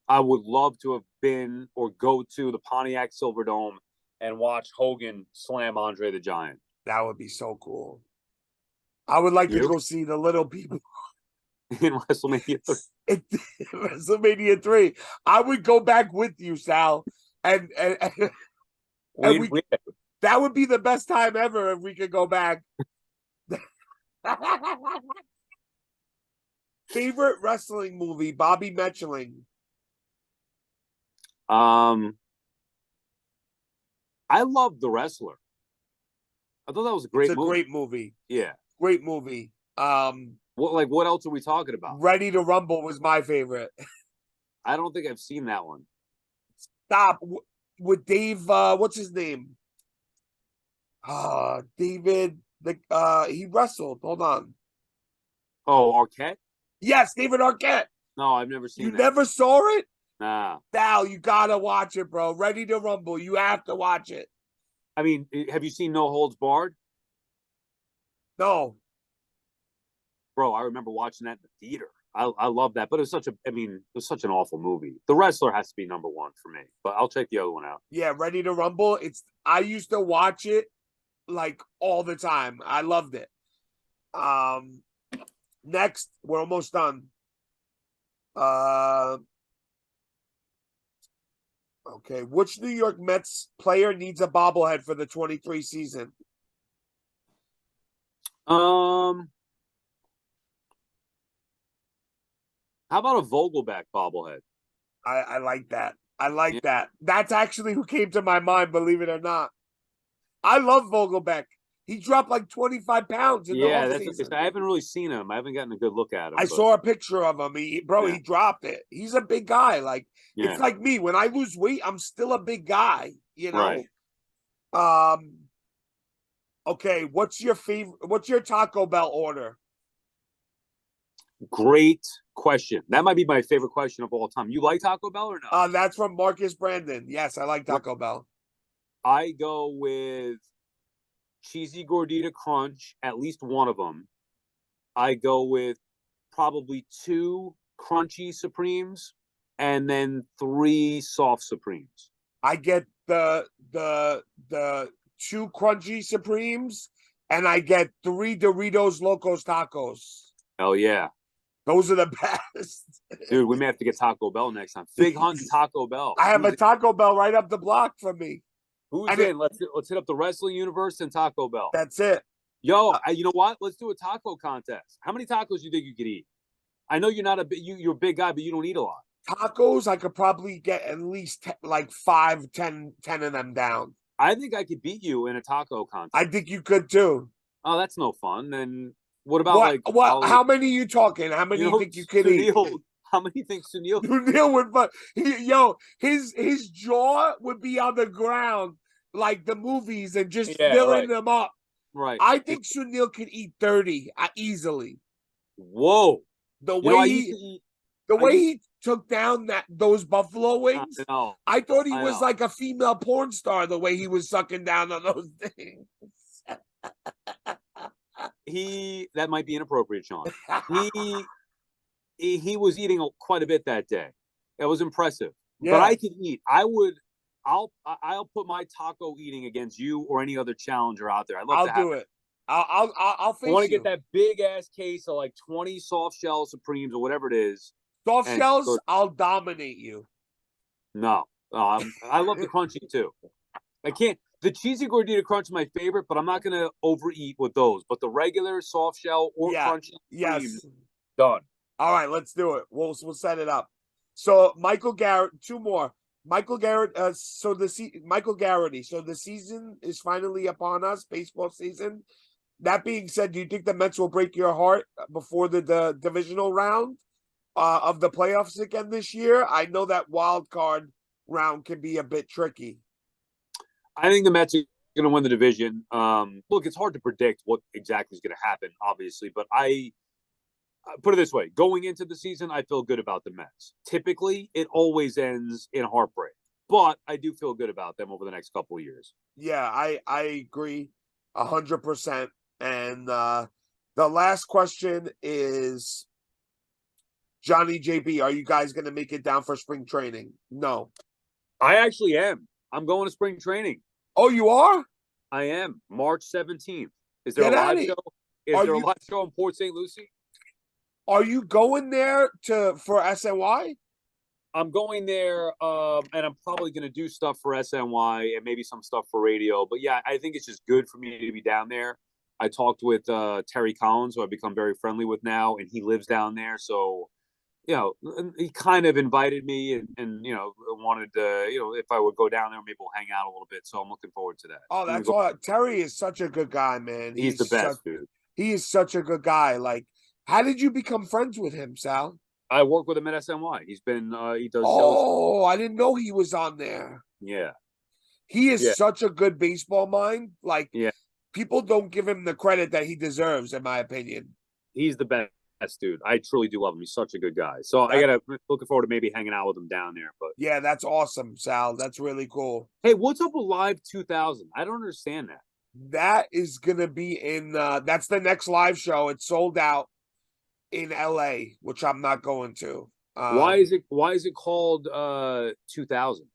Speaker 3: I would love to have been or go to the Pontiac Silverdome and watch Hogan slam Andre the Giant.
Speaker 2: That would be so cool. I would like to
Speaker 3: You?
Speaker 2: go see the little people
Speaker 3: In WrestleMania 3.
Speaker 2: in WrestleMania 3. I would go back with you, Sal. And that would be the best time ever if we could go back. Favorite wrestling movie, Bobby Metchling.
Speaker 3: I love The Wrestler. I thought that was a great
Speaker 2: It's a
Speaker 3: movie.
Speaker 2: great movie.
Speaker 3: Yeah.
Speaker 2: Great movie.
Speaker 3: What else are we talking about?
Speaker 2: Ready to Rumble was my favorite.
Speaker 3: I don't think I've seen that one.
Speaker 2: Stop. With Dave, what's his name? David, he wrestled. Hold on.
Speaker 3: Oh, Arquette?
Speaker 2: Yes, David Arquette.
Speaker 3: No, I've never seen
Speaker 2: You
Speaker 3: that.
Speaker 2: never saw it?
Speaker 3: Nah.
Speaker 2: Sal, you gotta watch it, bro. Ready to Rumble. You have to watch it.
Speaker 3: I mean, have you seen No Holds Barred?
Speaker 2: No.
Speaker 3: Bro, I remember watching that in the theater. I love that, but it was such an awful movie. The Wrestler has to be number 1 for me, but I'll check the other one out.
Speaker 2: Yeah, Ready to Rumble. I used to watch it like all the time. I loved it. Next, we're almost done. Okay, which New York Mets player needs a bobblehead for the 23 season?
Speaker 3: How about a Vogelback bobblehead?
Speaker 2: I like that. I like that. That's actually who came to my mind, believe it or not. I love Vogelbeck. He dropped like 25 pounds in the offseason.
Speaker 3: I haven't really seen him. I haven't gotten a good look at him.
Speaker 2: I saw a picture of him. He dropped it. He's a big guy. Like, it's like me. When I lose weight, I'm still a big guy, you know?
Speaker 3: Right.
Speaker 2: Okay, what's your Taco Bell order?
Speaker 3: Great question. That might be my favorite question of all time. You like Taco Bell or no?
Speaker 2: That's from Marcus Brandon. Yes, I like Taco Bell.
Speaker 3: I go with cheesy gordita crunch, at least one of them. I go with probably 2 crunchy Supremes and then 3 soft Supremes.
Speaker 2: I get the 2 crunchy Supremes and I get 3 Doritos Locos Tacos.
Speaker 3: Oh yeah.
Speaker 2: Those are the best.
Speaker 3: Dude, we may have to get Taco Bell next time. Big Hunt Taco Bell.
Speaker 2: I have a Taco Bell right up the block from me.
Speaker 3: Who's in? Let's hit up the wrestling universe and Taco Bell.
Speaker 2: That's it.
Speaker 3: Yo, you know what? Let's do a taco contest. How many tacos do you think you could eat? I know you're not you're a big guy, but you don't eat a lot.
Speaker 2: Tacos, I could probably get at least like 5, 10 of them down.
Speaker 3: I think I could beat you in a taco
Speaker 2: I
Speaker 3: contest.
Speaker 2: think you could too.
Speaker 3: Oh, that's no fun. Then what about
Speaker 2: What?
Speaker 3: like
Speaker 2: What? How many you talking? How many
Speaker 3: you
Speaker 2: you
Speaker 3: know
Speaker 2: think you could eat?
Speaker 3: Sunil? How many think Sunil?
Speaker 2: Neil would, but his jaw would be on the ground like the movies and just
Speaker 3: Yeah,
Speaker 2: filling
Speaker 3: right,
Speaker 2: them up.
Speaker 3: right.
Speaker 2: I think Sunil could eat 30 easily.
Speaker 3: Whoa.
Speaker 2: The
Speaker 3: You know,
Speaker 2: way
Speaker 3: I used to
Speaker 2: he
Speaker 3: eat.
Speaker 2: the
Speaker 3: I
Speaker 2: way
Speaker 3: used.
Speaker 2: he took down those buffalo
Speaker 3: I
Speaker 2: wings,
Speaker 3: know.
Speaker 2: I thought he
Speaker 3: I
Speaker 2: was
Speaker 3: know.
Speaker 2: like a female porn star. The way he was sucking down on those things.
Speaker 3: That might be inappropriate, Sean. He was eating quite a bit that day. It was impressive. But
Speaker 2: Yeah,
Speaker 3: I could eat. I'll put my taco eating against you or any other challenger out there. I'd love
Speaker 2: I'll
Speaker 3: to have
Speaker 2: do
Speaker 3: it.
Speaker 2: it. I'll
Speaker 3: I want
Speaker 2: face
Speaker 3: to get
Speaker 2: you.
Speaker 3: that big ass case of like 20 soft shell supremes or whatever it is.
Speaker 2: Soft
Speaker 3: And
Speaker 2: shells, I'll dominate you.
Speaker 3: no, I love the crunchy too. I can't. The cheesy gordita crunch is my favorite, but I'm not gonna overeat with those. But the regular soft shell or
Speaker 2: Yeah.
Speaker 3: crunchy supreme,
Speaker 2: Yes.
Speaker 3: done.
Speaker 2: All right, let's do it. We'll set it up. So Michael Garrett, two more. Michael Garrett. Michael Garrity. So the season is finally upon us. Baseball season. That being said, do you think the Mets will break your heart before the divisional round of the playoffs again this year? I know that wild card round can be a bit tricky.
Speaker 3: I think the Mets are going to win the division. Look, it's hard to predict what exactly is going to happen, obviously, but I put it this way: going into the season, I feel good about the Mets. Typically, it always ends in heartbreak, but I do feel good about them over the next couple of years.
Speaker 2: Yeah, I agree 100%. And the last question is, Johnny JB, are you guys going to make it down for spring training? No.
Speaker 3: I actually am. I'm going to spring training.
Speaker 2: Oh, you are?
Speaker 3: I am. March 17th. Is there
Speaker 2: Get
Speaker 3: a
Speaker 2: out
Speaker 3: live
Speaker 2: of here.
Speaker 3: show? Is
Speaker 2: Are
Speaker 3: there a
Speaker 2: you
Speaker 3: live show in Port St. Lucie?
Speaker 2: are you going there for SNY?
Speaker 3: I'm going there, and I'm probably going to do stuff for SNY and maybe some stuff for radio. But yeah, I think it's just good for me to be down there. I talked with Terry Collins, who I've become very friendly with now, and he lives down there. So, you know, he kind of invited me and wanted to, if I would go down there, maybe we'll hang out a little bit. So I'm looking forward to that.
Speaker 2: Oh, that's all. Terry is such a good guy, man.
Speaker 3: He's the best, dude.
Speaker 2: He is such a good guy. Like, how did you become friends with him, Sal?
Speaker 3: I work with him at SNY. He does shows.
Speaker 2: Oh, I didn't know he was on there.
Speaker 3: Yeah.
Speaker 2: He is
Speaker 3: Yeah.
Speaker 2: such a good baseball mind. Like,
Speaker 3: Yeah.
Speaker 2: people don't give him the credit that he deserves, in my opinion.
Speaker 3: He's the best, dude. I truly do love him. He's such a good guy. So I gotta looking forward to maybe hanging out with him down there. But
Speaker 2: Yeah, that's awesome, Sal. That's really cool.
Speaker 3: hey, what's up with Live 2000? I don't understand that.
Speaker 2: That is gonna be in that's the next live show. It's sold out in LA, which I'm not going to.
Speaker 3: Why is it called 2000?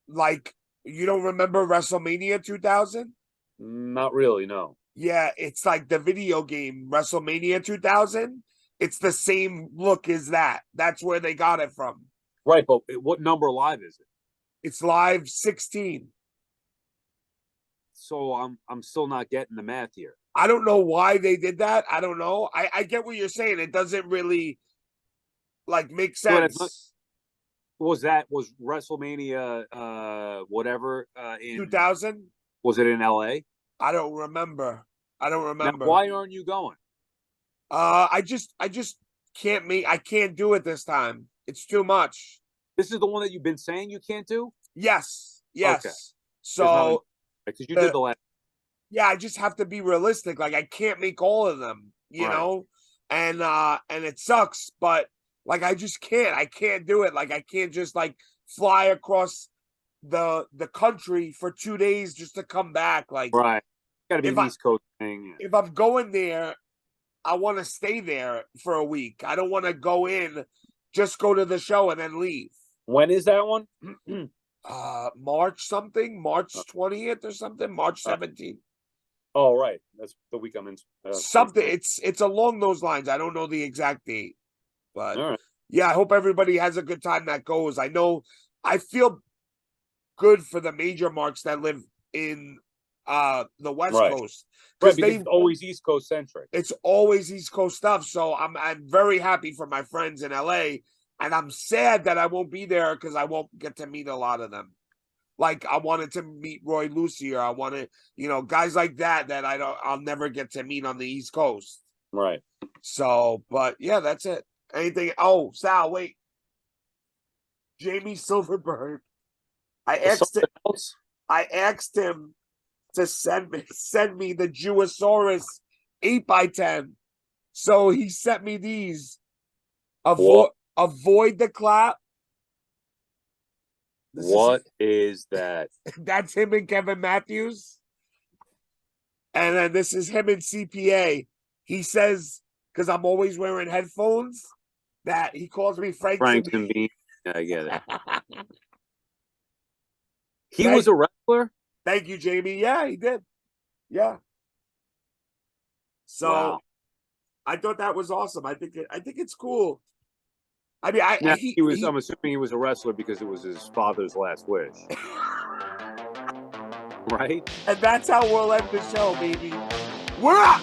Speaker 2: Like, you don't remember WrestleMania 2000?
Speaker 3: Not really, no.
Speaker 2: Yeah, it's like the video game WrestleMania 2000. It's the same look as that. That's where they got it from.
Speaker 3: Right, but what number live is it?
Speaker 2: It's live 16.
Speaker 3: So I'm still not getting the math here.
Speaker 2: I don't know why they did that. I don't know. I get what you're saying. It doesn't really like make sense.
Speaker 3: Was WrestleMania whatever in
Speaker 2: 2000?
Speaker 3: Was it in LA?
Speaker 2: I don't remember.
Speaker 3: Now, why aren't you going?
Speaker 2: I just I can't do it this time. It's too much.
Speaker 3: This is the one that you've been saying you can't do?
Speaker 2: Yes.
Speaker 3: Okay.
Speaker 2: So
Speaker 3: because you did the last.
Speaker 2: yeah, I just have to be realistic. Like, I can't make all of them, you know? And it sucks, but like, I just can't. I can't do it. Like, I can't just like fly across the country for 2 days just to come back. Like,
Speaker 3: Right. Gotta be an East Coast thing.
Speaker 2: if I'm going there, I want to stay there for a week. I don't want to go in, just go to the show and then leave.
Speaker 3: When is that one?
Speaker 2: March 20th or something, March 17th.
Speaker 3: Oh, right. That's the week I'm in.
Speaker 2: Something. It's along those lines. I don't know the exact date, but
Speaker 3: All right.
Speaker 2: yeah, I hope everybody has a good time that goes. I feel good for the major marks that live in the West Coast,
Speaker 3: because it's always East Coast centric.
Speaker 2: It's always East Coast stuff. So I'm very happy for my friends in LA And I'm sad that I won't be there because I won't get to meet a lot of them. Like I wanted to meet Roy Lucier. I wanted, guys like that I'll never get to meet on the East Coast.
Speaker 3: Right.
Speaker 2: So, but yeah, that's it. Anything? Oh, Sal, wait. Jamie Silverberg. I asked him to send me the Jewisaurus 8x10. So he sent me these. Avoid the clap.
Speaker 3: What is that?
Speaker 2: That's him and Kevin Matthews. And then this is him and CPA. He says, because I'm always wearing headphones, that he calls me Frank
Speaker 3: and Bean. Yeah, I get it. He was a wrestler?
Speaker 2: Thank you, Jamie. Yeah, he did. Yeah. So
Speaker 3: wow.
Speaker 2: I thought that was awesome. I think it's cool. I mean,
Speaker 3: I'm assuming he was a wrestler because it was his father's last wish. Right?
Speaker 2: And that's how we'll end the show, baby. We're up!